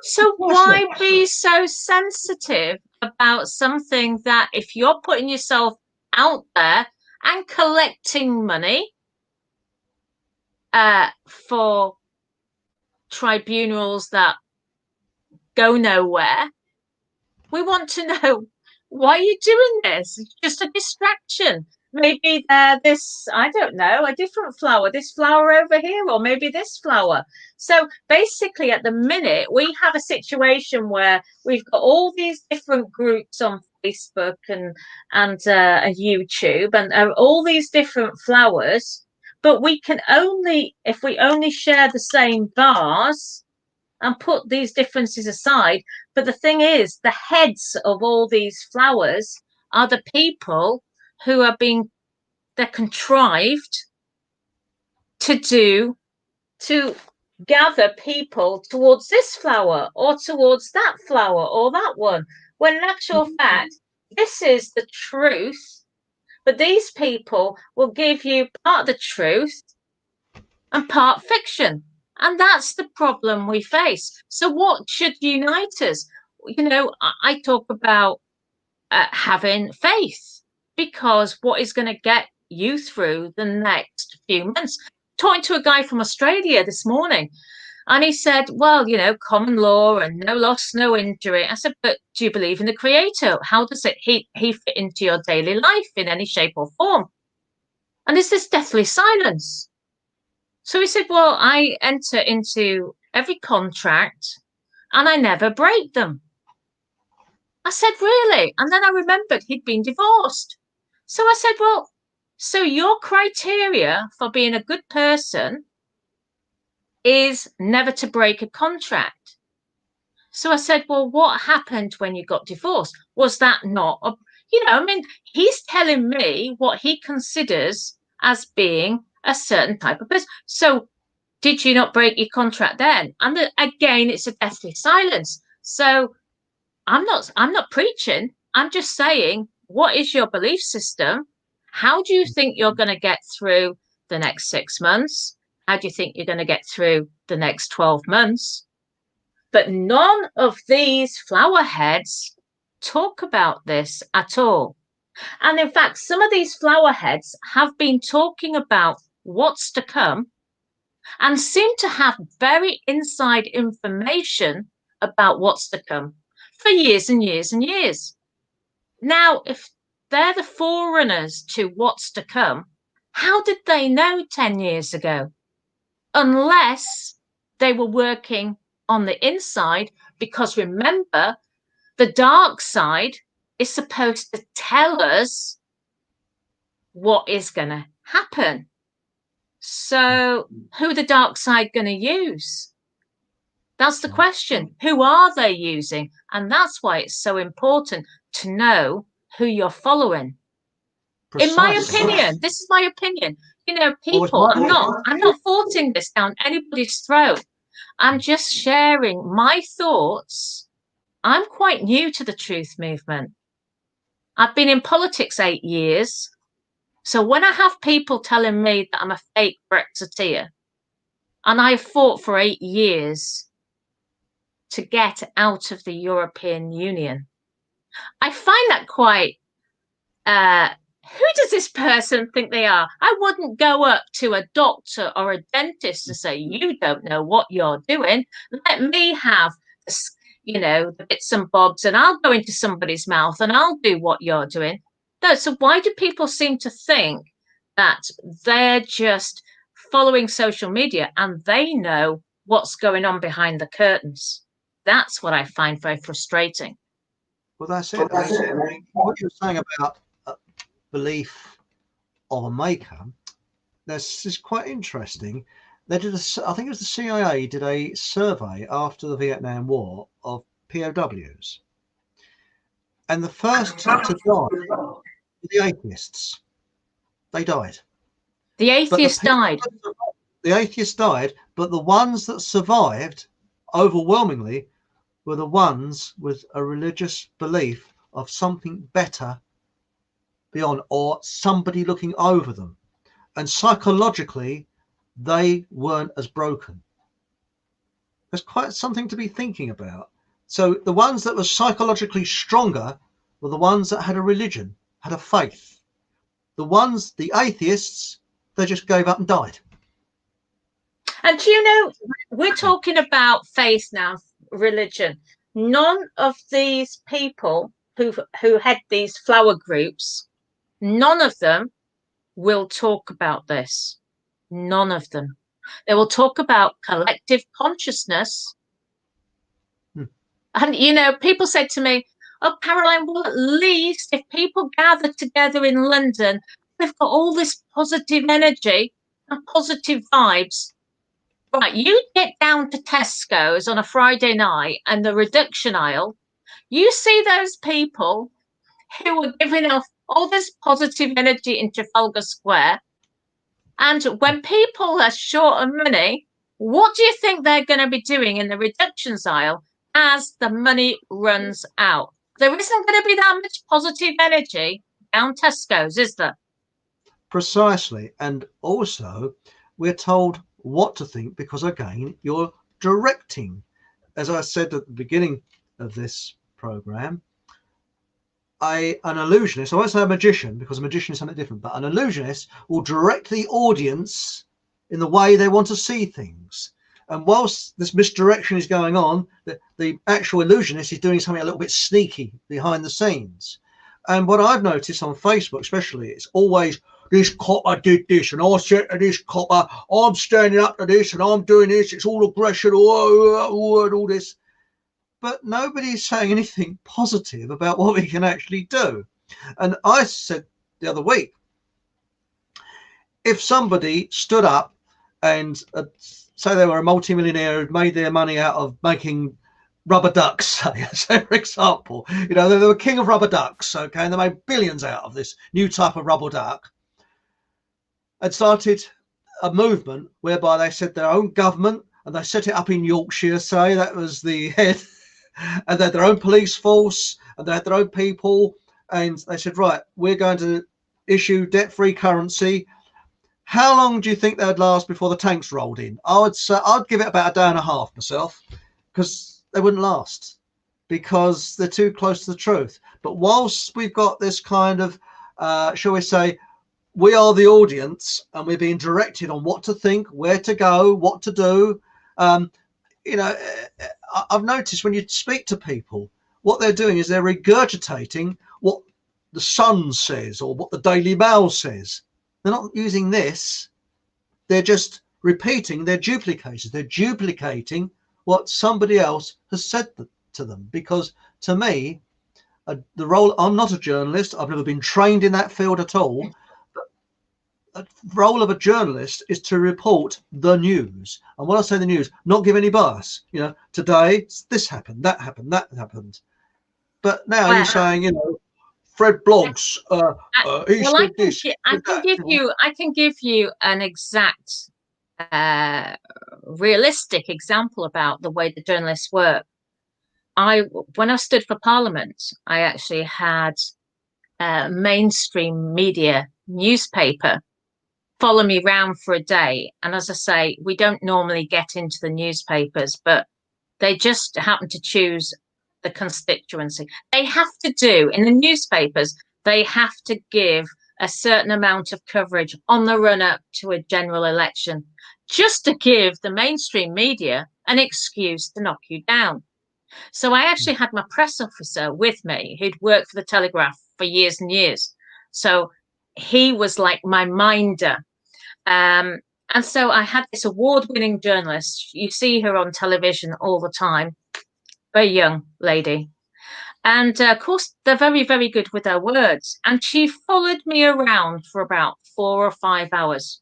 S2: So why be so sensitive about something that if you're putting yourself out there and collecting money for tribunals that go nowhere, we want to know why you're doing this. It's just a distraction. Maybe this, I don't know, a different flower, this flower over here, or maybe this flower. So basically at the minute, we have a situation where we've got all these different groups on Facebook and YouTube and all these different flowers, but we can only, if we only share the same vase and put these differences aside. But the thing is, the heads of all these flowers are the people who are they're contrived to gather people towards this flower or towards that flower or that one. When in actual fact, this is the truth, but these people will give you part of the truth and part fiction. And that's the problem we face. So what should unite us? You know, I talk about having faith, because what is going to get you through the next few months? Talking to a guy from Australia this morning, and he said, well, you know, common law and no loss, no injury. I said, but do you believe in the creator? How does he fit into your daily life in any shape or form? And there's this deathly silence. So he said, well, I enter into every contract and I never break them. I said, really? And then I remembered he'd been divorced. So I said, well, so your criteria for being a good person is never to break a contract. So I said, well, what happened when you got divorced? Was that not, I mean, he's telling me what he considers as being a certain type of person. So did you not break your contract then? And again, it's a deathly silence. So I'm not preaching. I'm just saying, what is your belief system? How do you think you're going to get through the next 6 months? How do you think you're going to get through the next 12 months? But none of these flower heads talk about this at all. And in fact, some of these flower heads have been talking about what's to come and seem to have very inside information about what's to come for years and years and years. Now, if they're the forerunners to what's to come, how did they know 10 years ago? Unless they were working on the inside, because remember, the dark side is supposed to tell us what is going to happen. So who the dark side going to use? That's the question. Who are they using? And that's why it's so important to know who you're following. Precisely. In my opinion, this is my opinion. People, I'm not forcing this down anybody's throat. I'm just sharing my thoughts. I'm quite new to the truth movement. I've been in politics 8 years. So when I have people telling me that I'm a fake Brexiteer, and I fought for 8 years to get out of the European Union, I find that quite, who does this person think they are? I wouldn't go up to a doctor or a dentist and say, you don't know what you're doing. Let me have, the bits and bobs, and I'll go into somebody's mouth and I'll do what you're doing. No, so why do people seem to think that they're just following social media and they know what's going on behind the curtains? That's what I find very frustrating.
S1: Well, that's it. What you're saying about belief of a maker, this is quite interesting. They did I think it was the CIA did a survey after the Vietnam War of POWs, and the first to die were the atheists. They died.
S2: The atheists died.
S1: The atheists died, but the ones that survived overwhelmingly were the ones with a religious belief of something better beyond, or somebody looking over them, and psychologically they weren't as broken. There's quite something to be thinking about. So the ones that were psychologically stronger were the ones that had a religion, had a faith. The atheists, they just gave up and died.
S2: And we're talking about faith now, religion. None of these people who head these flower groups, none of them will talk about this. None of them. They will talk about collective consciousness. And, people said to me, oh, Caroline, well, at least if people gather together in London, they've got all this positive energy and positive vibes. Right, you get down to Tesco's on a Friday night and the reduction aisle, you see those people who are giving off all this positive energy in Trafalgar Square. And when people are short of money, what do you think they're going to be doing in the reductions aisle as the money runs out? There isn't going to be that much positive energy down Tesco's, is there?
S1: Precisely. And also, we're told what to think because, again, you're directing. As I said at the beginning of this program, an illusionist, I won't say a magician because a magician is something different, but an illusionist will direct the audience in the way they want to see things. And whilst this misdirection is going on, the actual illusionist is doing something a little bit sneaky behind the scenes. And what I've noticed on Facebook especially, it's always this copper did this, and I said to this copper, I'm standing up to this, and I'm doing this. It's all aggression, and all this. But nobody's saying anything positive about what we can actually do. And I said the other week, if somebody stood up and say they were a multimillionaire who'd made their money out of making rubber ducks, say for example, you know, they were king of rubber ducks, okay, and they made billions out of this new type of rubber duck, and started a movement whereby they said their own government, and they set it up in Yorkshire, say that was the head, and they had their own police force, and they had their own people, and they said, right, we're going to issue debt-free currency. How long do you think they'd last before the tanks rolled in? I would say I'd give it about a day and a half myself, because they wouldn't last, because they're too close to the truth. But whilst we've got this kind of, shall we say, we are the audience, and we're being directed on what to think, where to go, what to do. You know, I've noticed when you speak to people, what they're doing is they're regurgitating what the Sun says or what the Daily Mail says. They're not using this. They're just repeating their duplications. They're duplicating what somebody else has said to them. Because to me, the role, I'm not a journalist. I've never been trained in that field at all. But the role of a journalist is to report the news. And when I say the news, not give any bias. You know, today this happened, that happened, that happened. But now you're saying, you know, Fred blogs. He said this.
S2: I can give you an exact, realistic example about the way the journalists work. When I stood for Parliament, I actually had a mainstream media newspaper follow me round for a day. And as I say, we don't normally get into the newspapers, but they just happen to choose the constituency. They have to do in the newspapers, they have to give a certain amount of coverage on the run up to a general election, just to give the mainstream media an excuse to knock you down. So I actually had my press officer with me who'd worked for the Telegraph for years and years. So he was like my minder. And so I had this award-winning journalist. You see her on television all the time. Very young lady. And of course, they're very, very good with their words. And she followed me around for about 4 or 5 hours.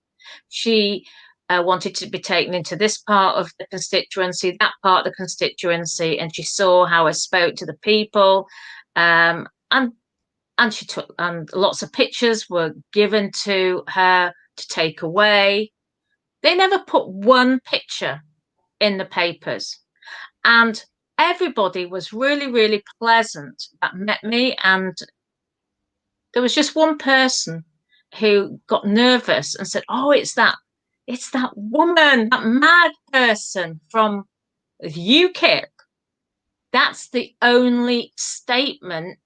S2: She wanted to be taken into this part of the constituency, that part of the constituency, and she saw how I spoke to the people. And she took, and lots of pictures were given to her to take away. They never put one picture in the papers. And everybody was really, really pleasant that met me. And there was just one person who got nervous and said, oh, it's that woman, that mad person from UKIP. That's the only statement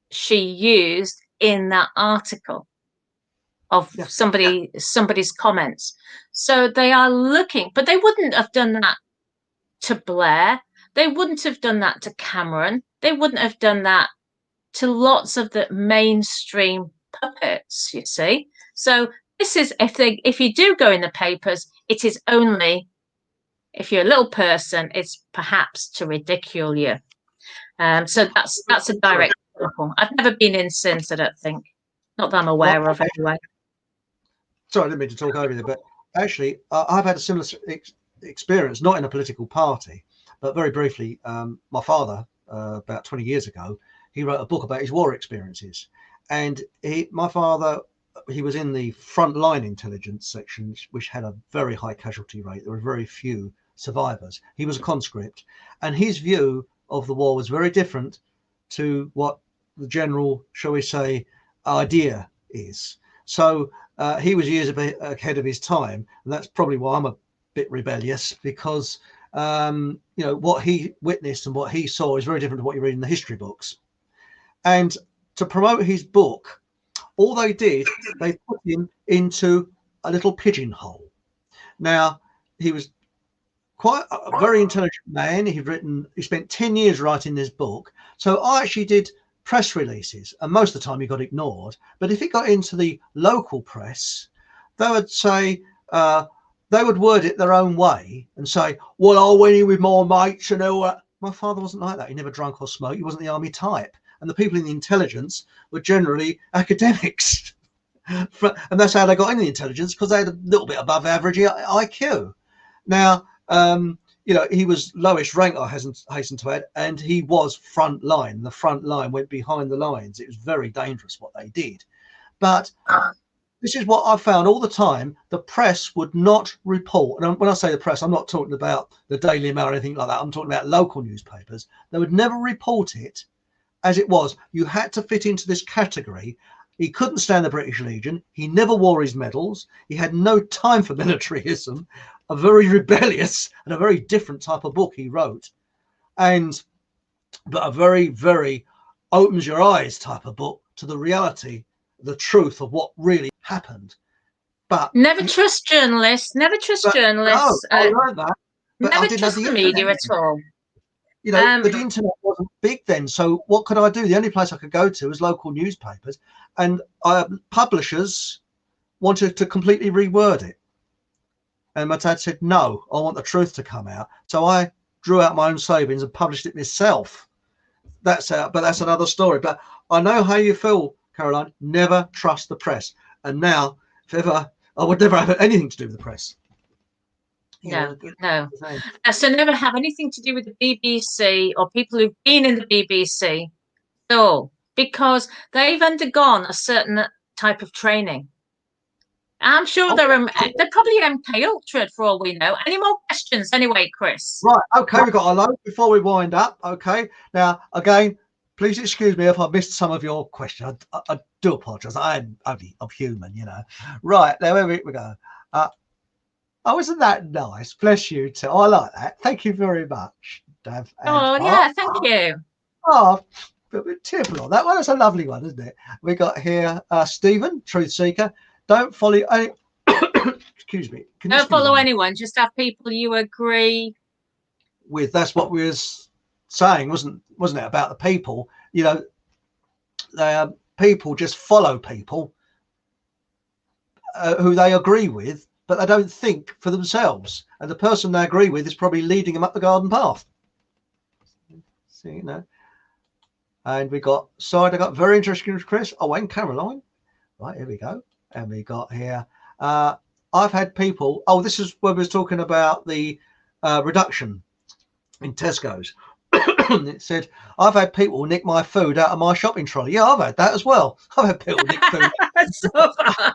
S2: she used in that article of somebody's comments. So they are looking, but they wouldn't have done that to Blair. They wouldn't have done that to Cameron. They wouldn't have done that to lots of the mainstream puppets, you see. So this is, if you do go in the papers, it is only, if you're a little person, it's perhaps to ridicule you. So that's a direct example. I've never been in since, I don't think. Not that I'm aware of anyway.
S1: Sorry, I didn't mean to talk over you, but actually, I've had a similar experience, not in a political party, but very briefly. My father, about 20 years ago, he wrote a book about his war experiences. And my father, he was in the frontline intelligence section, which had a very high casualty rate. There were very few survivors. He was a conscript, and his view of the war was very different to what the general, shall we say, idea is. So he was years ahead of his time, and that's probably why I'm a bit rebellious, because you know, what he witnessed and what he saw is very different to what you read in the history books. And to promote his book, all they did, they put him into a little pigeonhole. Now, he was quite a very intelligent man. He spent 10 years writing this book. So I actually did press releases, and most of the time he got ignored. But if it got into the local press, they would say, they would word it their own way and say, well, I went in with my mates and all that. My father wasn't like that. He never drank or smoked. He wasn't the army type. And the people in the intelligence were generally academics. And that's how they got in the intelligence, because they had a little bit above average IQ. Now, you know, he was lowest rank, I hasten to add, and he was front line. The front line went behind the lines. It was very dangerous what they did. But this is what I found all the time. The press would not report. And when I say the press, I'm not talking about the Daily Mail or anything like that. I'm talking about local newspapers. They would never report it as it was. You had to fit into this category. He couldn't stand the British Legion. He never wore his medals. He had no time for militarism. A very rebellious and a very different type of book he wrote. But a very, very opens your eyes type of book to the reality, the truth of what really happened. But
S2: never trust journalists. Never trust journalists.
S1: No, I learned that. But
S2: never trust the media at all.
S1: You know, the internet wasn't big then. So what could I do? The only place I could go to was local newspapers, and publishers wanted to completely reword it. And my dad said, no, I want the truth to come out. So I drew out my own savings and published it myself. That's out, but that's another story. But I know how you feel, Caroline. Never trust the press. And now, if ever, I would never have anything to do with the press.
S2: No. So never have anything to do with the BBC or people who've been in the BBC at all, because they've undergone a certain type of training. I'm sure they're probably MK Ultra for all we know. Any more questions anyway, Chris?
S1: Right, okay, we've got a load before we wind up. Okay, now again, please excuse me if I missed some of your questions. I do apologise. I'm human, you know. Right, there we go. Oh, isn't that nice? Bless you too. I like that. Thank you very much, Dav.
S2: Yeah, thank you.
S1: Oh, a bit tearful on that one. That's a lovely one, isn't it? We got here Stephen, Truth Seeker. Don't follow any. Excuse me.
S2: Don't follow anyone. Just have people you agree
S1: with. That's what we was saying, wasn't it? About the people. You know, people just follow people who they agree with, but they don't think for themselves. And the person they agree with is probably leading them up the garden path. See, you know. And we got side. I got very interesting, Chris. Oh, and Caroline. Right, here we go. And we got here, I've had people, this is when we was talking about the reduction in Tesco's. It said, I've had people nick my food out of my shopping trolley. Yeah, I've had that as well. I've had people nick food.
S2: So have I.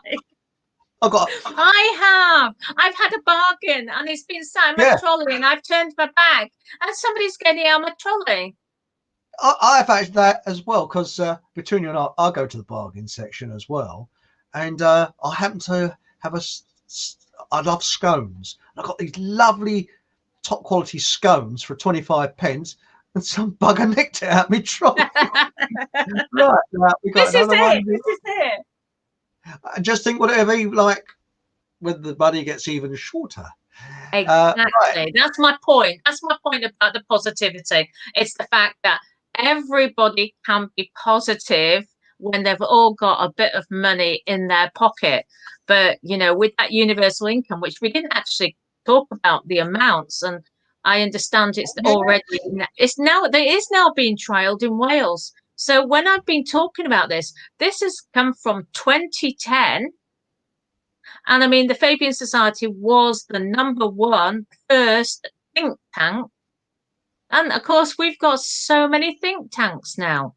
S2: I've had a bargain and it's been sat in my trolley and I've turned my back and somebody's getting out of my trolley.
S1: I've had that as well, because between you and I go to the bargain section as well. And I happen to have I love scones. I've got these lovely top quality scones for 25 pence, and some bugger nicked it out me trolley. Right, we got
S2: this is it.
S1: I just think whatever you like when the money gets even shorter.
S2: Exactly. Right. That's my point. That's my point about the positivity. It's the fact that everybody can be positive when they've all got a bit of money in their pocket. But, you know, with that universal income, which we didn't actually talk about the amounts, and I understand it is now being trialled in Wales. So when I've been talking about this has come from 2010. And I mean, the Fabian Society was the #1 first think tank. And of course, we've got so many think tanks now,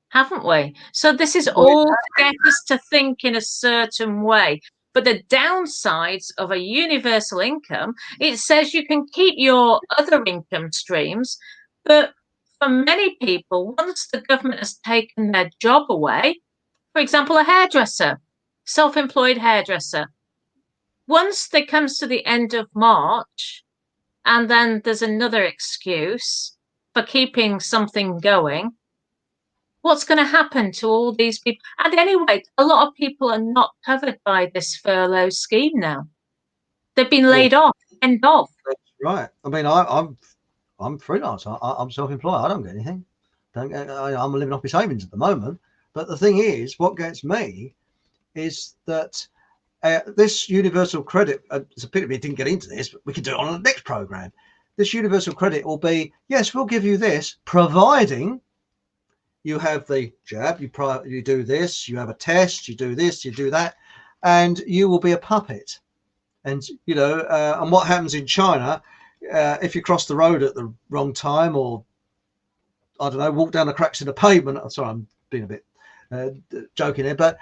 S2: haven't we? So this is all to get us to think in a certain way. But the downsides of a universal income, it says you can keep your other income streams. But for many people, once the government has taken their job away, for example, a hairdresser, self-employed hairdresser, once it comes to the end of March, and then there's another excuse for keeping something going, what's going to happen to all these people? And anyway, a lot of people are not covered by this furlough scheme now. They've been laid off, end of.
S1: That's right. I mean, I'm freelance. I'm self-employed. I don't get anything. I'm living off my savings at the moment. But the thing is, what gets me is that this universal credit, it's a pity we didn't get into this, but we could do it on the next program. This universal credit will be, yes, we'll give you this, providing you have the jab, you do this, you have a test, you do this, you do that, and you will be a puppet. And, you know, and what happens in China, if you cross the road at the wrong time, or, I don't know, walk down the cracks in the pavement, I'm sorry, I'm being a bit joking here, but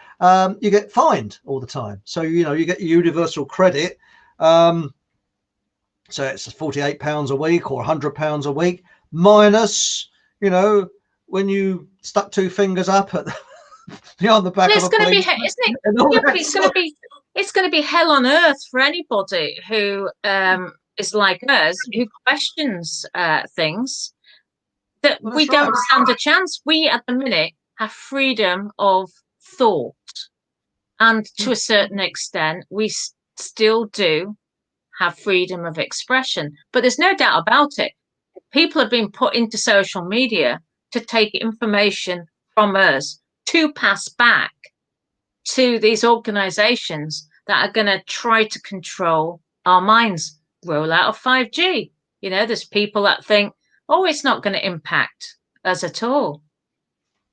S1: you get fined all the time. So, you know, you get universal credit. So it's £48 a week or £100 a week, minus, you know, when you stuck two fingers up at behind the back of a policeman.
S2: Isn't it? Yeah, but it's going to be hell on earth for anybody who is like us, who questions things that we don't stand a chance. We at the minute have freedom of thought, and to a certain extent we still do have freedom of expression, but there's no doubt about it. People have been put into social media to take information from us to pass back to these organizations that are going to try to control our minds. Roll out of 5G, you know, there's people that think, oh, it's not going to impact us at all.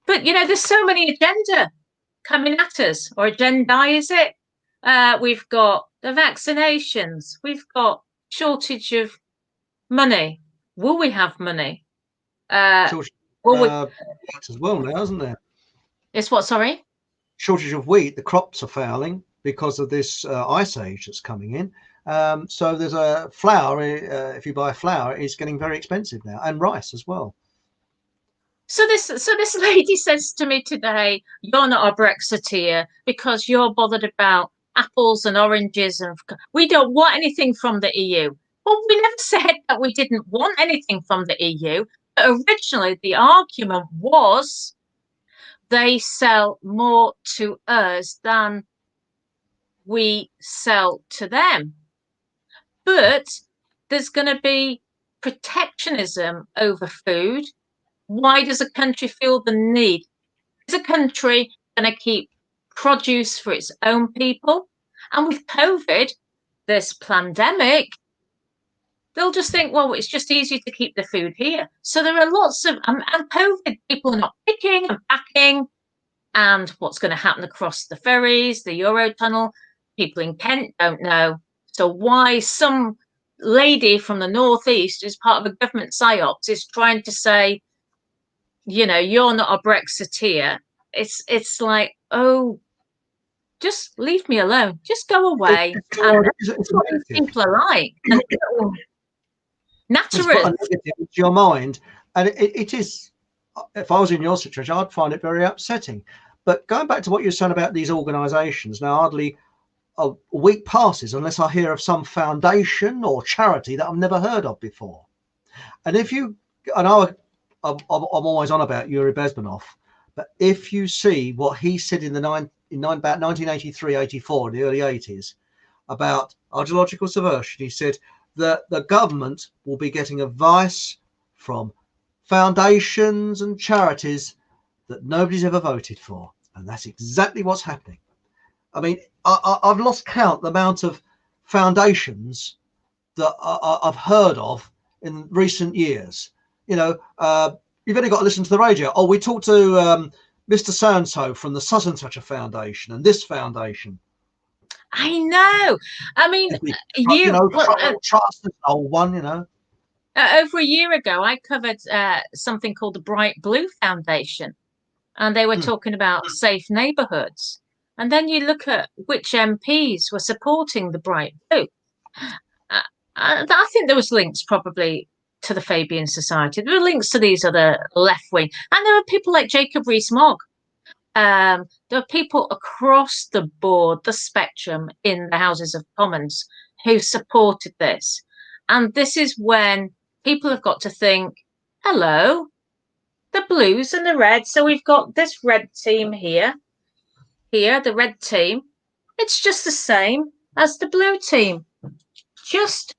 S2: But, you know, there's so many agenda coming at us, or agenda, is it? We've got the vaccinations. We've got shortage of money. Will we have money?
S1: Shortage of wheat as well now, isn't there?
S2: It's what, sorry?
S1: Shortage of wheat. The crops are failing because of this ice age that's coming in. So there's a flour. If you buy flour, it's getting very expensive now, and rice as well.
S2: So this lady says to me today, you're not a Brexiteer because you're bothered about apples and oranges, and we don't want anything from the EU. Well, we never said that we didn't want anything from the EU. But originally, the argument was they sell more to us than we sell to them. But there's going to be protectionism over food. Why does a country feel the need? Is a country going to keep produce for its own people? And with COVID, this pandemic, they'll just think, well, it's just easier to keep the food here. So there are lots of, and COVID, people are not picking and packing. And what's going to happen across the ferries, the Eurotunnel, people in Kent don't know. So why some lady from the northeast, who's part of a government psyops, is trying to say, you know, you're not a Brexiteer. It's like, oh, just leave me alone. Just go away. And that's what these people are like. Naturally.
S1: It's your mind. And it is, if I was in your situation, I'd find it very upsetting. But going back to what you're saying about these organisations, now hardly a week passes unless I hear of some foundation or charity that I've never heard of before. And if you, I know I'm always on about Yuri Bezmenov, but if you see what he said in about 1983, 84, in the early 80s, about ideological subversion, he said that the government will be getting advice from foundations and charities that nobody's ever voted for. And that's exactly what's happening. I mean, I've lost count the amount of foundations that I've heard of in recent years. You know, you've only got to listen to the radio. Oh, we talked to Mr. So-and-so from the such and such a foundation and this foundation.
S2: I know. I mean,
S1: trust is old one, you know.
S2: Over a year ago, I covered something called the Bright Blue Foundation, and they were talking about safe neighbourhoods. And then you look at which MPs were supporting the Bright Blue. I think there was links probably to the Fabian Society. There were links to these other left wing, and there were people like Jacob Rees-Mogg. There are people across the board, the spectrum in the Houses of Commons who supported this. And this is when people have got to think, hello, the blues and the reds. So we've got this red team here, the red team. It's just the same as the blue team. Just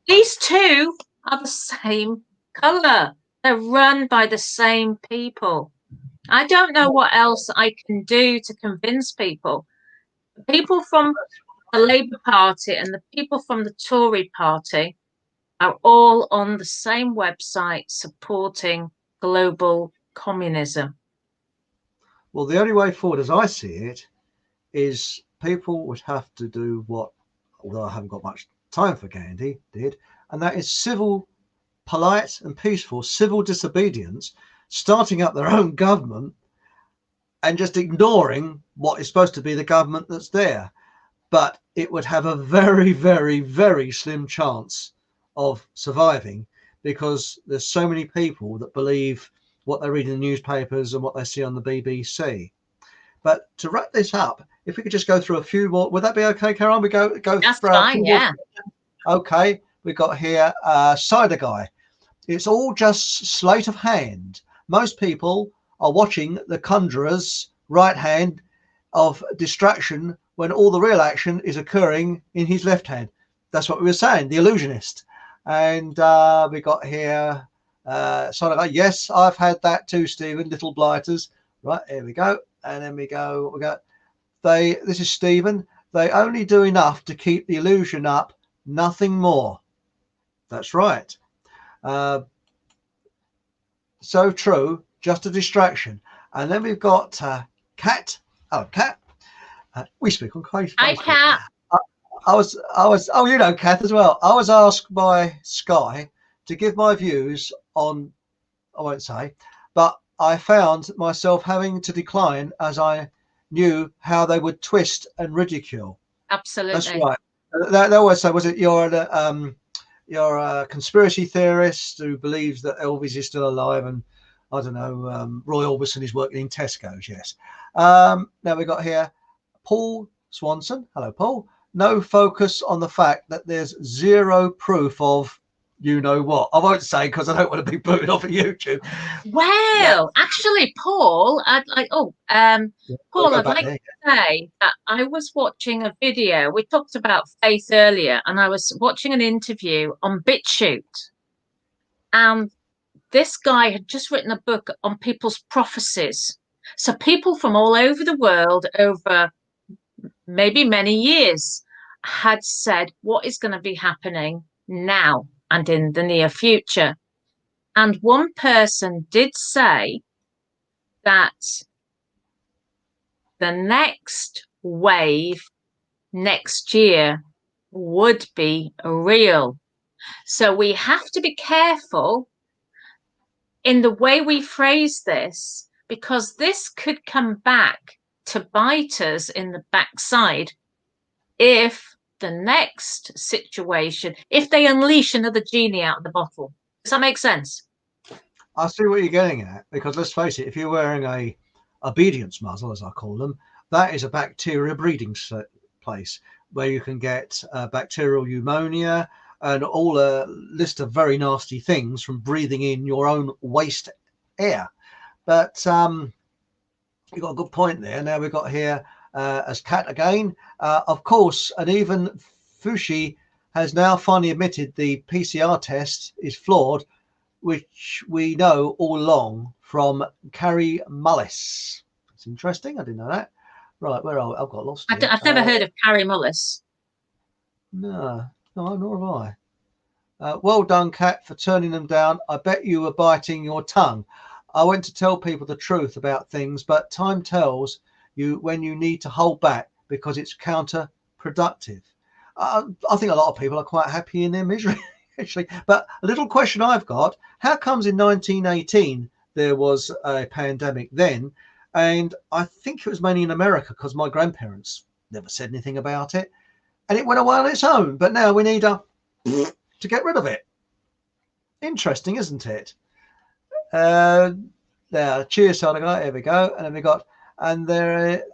S2: these two are the same colour. They're run by the same people. I don't know what else I can do to convince people. People from the Labour Party and the people from the Tory Party are all on the same website supporting global communism.
S1: Well, the only way forward, as I see it, is people would have to do what, although I haven't got much time for Gandhi did, and that is civil, polite and peaceful civil disobedience, starting up their own government and just ignoring what is supposed to be the government that's there. But it would have a very, very, very slim chance of surviving, because there's so many people that believe what they read in the newspapers and what they see on the BBC. But to wrap this up, if we could just go through a few more, would that be okay, Caroline? We go
S2: That's
S1: through
S2: fine,
S1: a few
S2: yeah.
S1: more. Okay, we got here Cider Guy. It's all just sleight of hand. Most people are watching the conjurer's right hand of distraction when all the real action is occurring in his left hand. That's what we were saying, the illusionist. And we got here Cider Guy. Yes, I've had that too, Stephen. Little blighters. Right, here we go. And then we got this is Stephen. They only do enough to keep the illusion up, nothing more. That's right. So true, just a distraction. And then we've got Kat. Oh, Kat. We speak on Facebook.
S2: Hi, Kat.
S1: I was. Oh, you know Kath as well. I was asked by Sky to give my views on. I won't say, but I found myself having to decline as I knew how they would twist and ridicule.
S2: Absolutely.
S1: That's right. They always say, was it you're a conspiracy theorist who believes that Elvis is still alive, and I don't know, Roy Orbison is working in Tesco's. Yes. Now we got here Paul Swanson. Hello, Paul. No focus on the fact that there's zero proof of you know what. I won't say because I don't want to be booted off of YouTube.
S2: Well, actually, Paul, Paul, I'd like to say that I was watching a video. We talked about faith earlier, and I was watching an interview on BitChute. And this guy had just written a book on people's prophecies. So people from all over the world over maybe many years had said what is going to be happening now and in the near future. And one person did say that the next wave next year would be real. So we have to be careful in the way we phrase this, because this could come back to bite us in the backside if the next situation, if they unleash another genie out of the bottle. Does that make sense?
S1: I see what you're getting at, because let's face it, if you're wearing a obedience muzzle, as I call them, that is a bacteria breeding place where you can get bacterial pneumonia and all a list of very nasty things from breathing in your own waste air. But you've got a good point there. Now we've got here as Kat again, of course, and even Fushi has now finally admitted the PCR test is flawed, which we know all along from Carrie Mullis. It's interesting. I didn't know that. Right, where are we? I've got lost.
S2: I've never heard of Carrie Mullis.
S1: No, nor have I. Well done, Kat, for turning them down. I bet you were biting your tongue. I went to tell people the truth about things, but time tells you when you need to hold back because it's counterproductive. I think a lot of people are quite happy in their misery, actually. But a little question I've got, how comes in 1918 there was a pandemic then? And I think it was mainly in America because my grandparents never said anything about it. And it went away on its own. But now we need to get rid of it. Interesting, isn't it? There, cheers, Cider Guy. Here we go. And then we got, and there,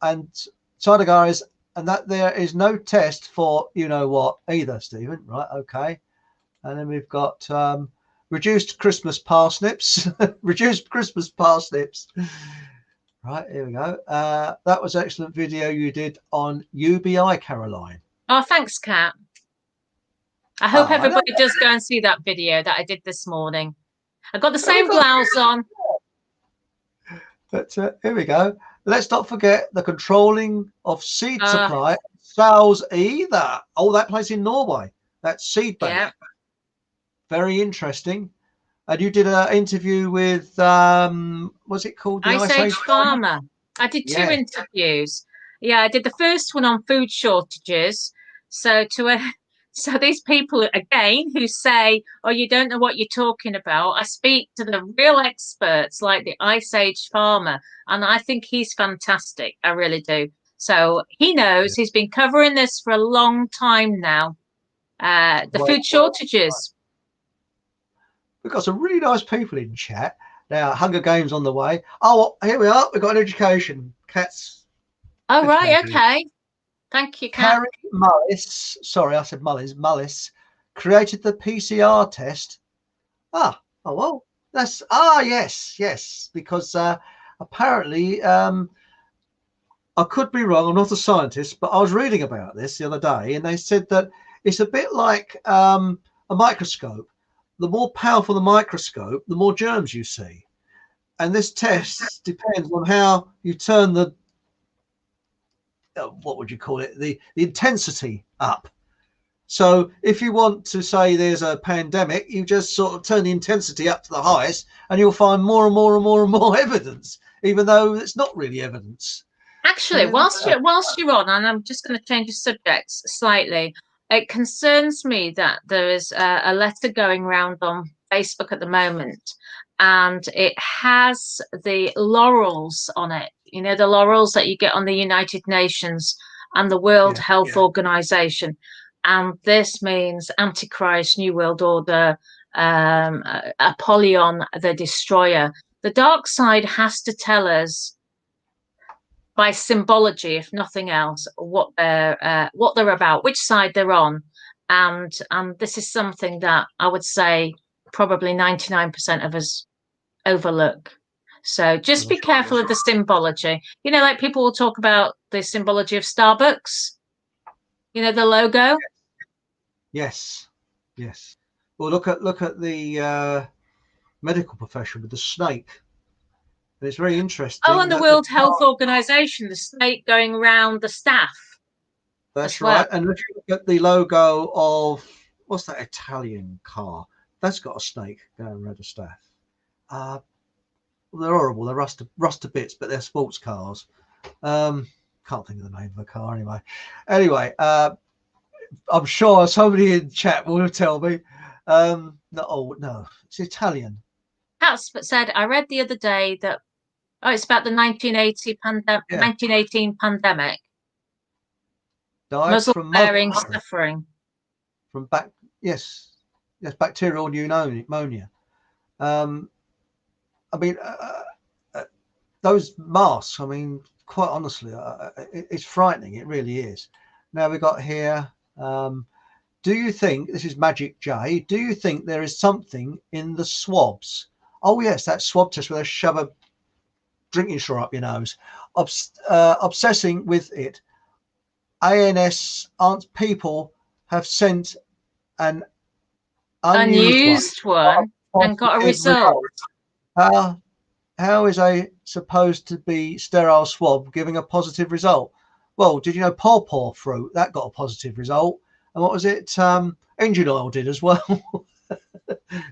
S1: and Cider Guy is, and that there is no test for you know what either, Stephen. Right, okay. And then we've got reduced Christmas parsnips. Reduced Christmas parsnips. Right, here we go. That was excellent video you did on UBI, Caroline.
S2: Oh, thanks, Kat. I hope everybody does go and see that video that I did this morning. I've got the same blouse on.
S1: But here we go. Let's not forget the controlling of seed supply sales either. Oh, that place in Norway. That's seed bank.
S2: Yeah.
S1: Very interesting. And you did an interview with, what's it called?
S2: Ice Age Farmer. I did 2 interviews. Yeah, I did the first one on food shortages. So so these people again who say, "Oh, you don't know what you're talking about," I speak to the real experts like the Ice Age Farmer, and I think he's fantastic. I really do. So he knows. He's been covering this for a long time now. The food shortages.
S1: We've got some really nice people in chat. Now, Hunger Games on the way. Oh, here we are. We've got an education. Cats.
S2: Oh, right. Okay. Thank you, Kat.
S1: Carrie Mullis. Sorry, I said Mullis. Mullis created the PCR test. Oh, well, that's, yes. Because apparently, I could be wrong. I'm not a scientist, but I was reading about this the other day, and they said that it's a bit like a microscope. The more powerful the microscope, the more germs you see. And this test depends on how you turn the, what would you call it? The intensity up. So if you want to say there's a pandemic, you just sort of turn the intensity up to the highest and you'll find more and more and more and more evidence, even though it's not really evidence.
S2: Actually, whilst you're on, and I'm just going to change the subject slightly, it concerns me that there is a letter going around on Facebook at the moment, and it has the laurels on it. You know, the laurels that you get on the United Nations and the World Health Organization. And this means Antichrist, New World Order, Apollyon, the Destroyer. The dark side has to tell us by symbology, if nothing else, what they're about, which side they're on, and this is something that I would say probably 99% of us overlook. So just be careful of the symbology. You know, like people will talk about the symbology of Starbucks. You know, the logo.
S1: Yes. Well, look at the medical profession with the snake. It's very interesting.
S2: Oh, and the World Health Organization, the snake going around the staff.
S1: That's right. And if you look at the logo of, what's that Italian car? That's got a snake going around the staff. They're horrible. They're rust to bits, but they're sports cars. Can't think of the name of the car anyway. Anyway, I'm sure somebody in chat will tell me. No, it's Italian.
S2: That's said. I read the other day that it's about the 1918 pandemic.
S1: Died from
S2: Muscle-bearing suffering.
S1: From bacterial pneumonia. I mean, those masks. I mean, quite honestly, it's frightening. It really is. Now we got here. Do you think, this is Magic J, do you think there is something in the swabs? Oh yes, that swab test where they shove a drinking straw up your nose. Obsessing with it. ANS people have sent an unused one
S2: and got a result.
S1: How is a supposed to be sterile swab giving a positive result? Well, did you know pawpaw fruit, that got a positive result? And what was it? Engine oil did as well.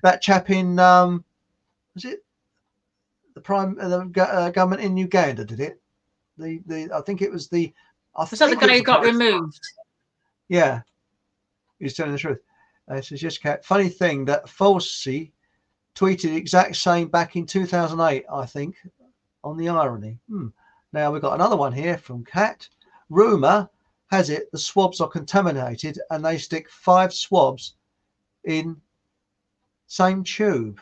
S1: That chap in, was it the government in Uganda did it? I think it was the.
S2: Was that the guy who got removed?
S1: Yeah, he's telling the truth. It's just funny thing that Falsey tweeted exact same back in 2008, I think, on the irony. Now we've got another one here from Kat. Rumor has it the swabs are contaminated and they stick 5 swabs in same tube.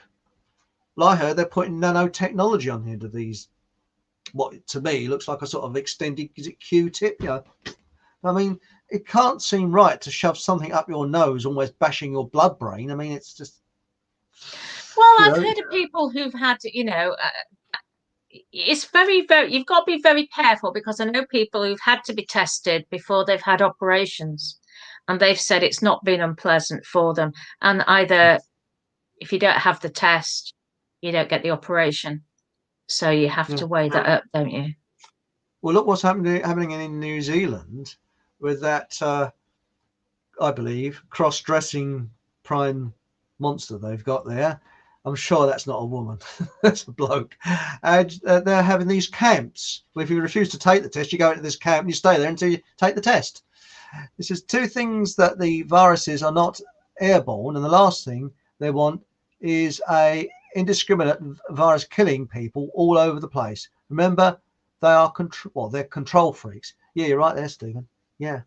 S1: Well, I heard they're putting nanotechnology on the end of these. What to me looks like a sort of extended, is it Q-tip? You know, I mean, it can't seem right to shove something up your nose, almost bashing your blood brain. I mean, it's just.
S2: Well, I've heard of people who've had, it's very, very, you've got to be very careful, because I know people who've had to be tested before they've had operations, and they've said it's not been unpleasant for them. And either if you don't have the test, you don't get the operation. So you have to weigh that up, don't you?
S1: Well, look what's happening in New Zealand with that, I believe, cross-dressing prime monster they've got there. I'm sure that's not a woman. That's a bloke. And they're having these camps. Well, if you refuse to take the test, you go into this camp and you stay there until you take the test. This is two things that the viruses are not airborne. And the last thing they want is a indiscriminate virus killing people all over the place. Remember, they are they're control freaks. Yeah, you're right there, Stephen. Yeah.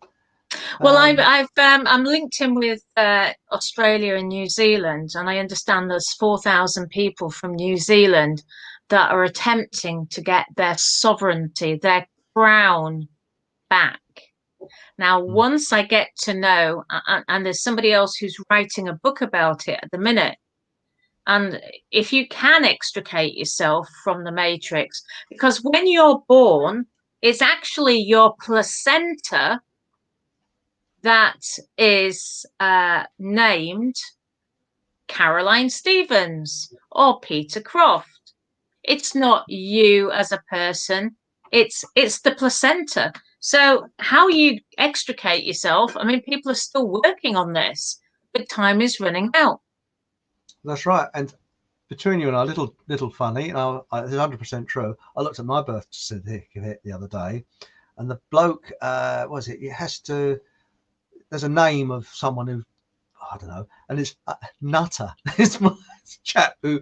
S2: Well, I'm linked in with Australia and New Zealand, and I understand there's 4,000 people from New Zealand that are attempting to get their sovereignty, their crown back. Now, once I get to know, and there's somebody else who's writing a book about it at the minute, and if you can extricate yourself from the matrix, because when you're born, it's actually your placenta that is named Caroline Stevens or Peter Croft. It's not you as a person. It's the placenta. So how you extricate yourself, I mean, people are still working on this, but time is running out.
S1: That's right. And between you and I, little funny, and it's 100% true. I looked at my birth certificate the other day, and the bloke, it has to, there's a name of someone who, I don't know, and it's Nutter. It's my chap who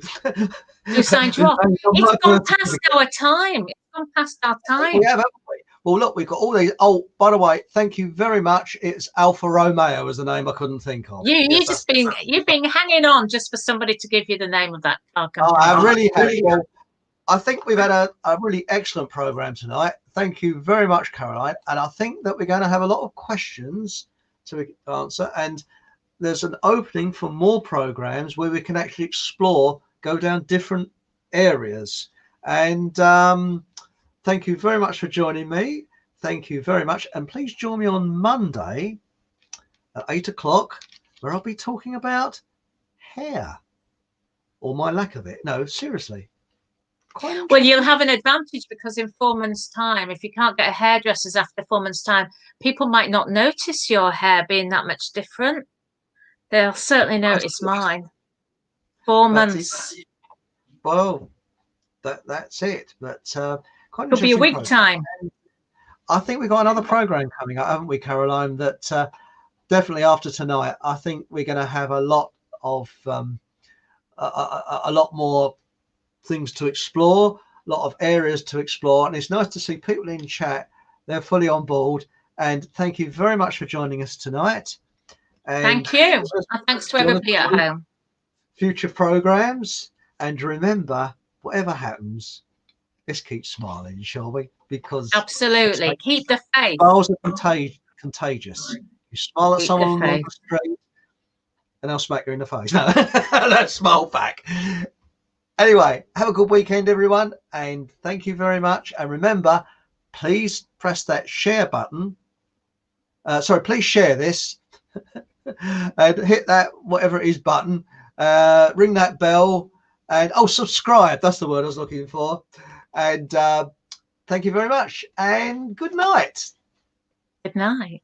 S2: signed you off. It's gone past our time. It's gone past our time.
S1: Yeah, well, look, we've got all these. Oh, by the way, thank you very much. It's Alfa Romeo was the name I couldn't think of.
S2: You've been hanging on just for somebody to give you the name of that car company.
S1: Oh, I really have. Well, I think we've had a really excellent program tonight. Thank you very much, Caroline. And I think that we're going to have a lot of questions to answer, and there's an opening for more programs where we can actually explore, go down different areas. And thank you very much for joining me. Thank you very much. And please join me on Monday at 8 o'clock, where I'll be talking about hair, or my lack of it. No, seriously.
S2: Well, you'll have an advantage, because in 4 months' time, if you can't get a hairdresser's after 4 months' time, people might not notice your hair being that much different. They'll certainly notice mine. 4 months.
S1: Well, that's it. But
S2: could be a week time.
S1: I think we've got another program coming up, haven't we, Caroline? That definitely after tonight, I think we're going to have a lot of a lot more things to explore, a lot of areas to explore, and it's nice to see people in chat. They're fully on board, and thank you very much for joining us tonight. And
S2: thank you, and thanks to everybody at home.
S1: Future programs, and remember, whatever happens, let's keep smiling, shall we? Because
S2: absolutely, keep the faith.
S1: Smiles are contagious. You smile at someone on the street, and they'll smack you in the face. No, don't smile back. Anyway, have a good weekend, everyone, and thank you very much. And remember, please press that share button. Please share this and hit that whatever it is button. Ring that bell, and subscribe. That's the word I was looking for. And thank you very much, and good night.
S2: Good night.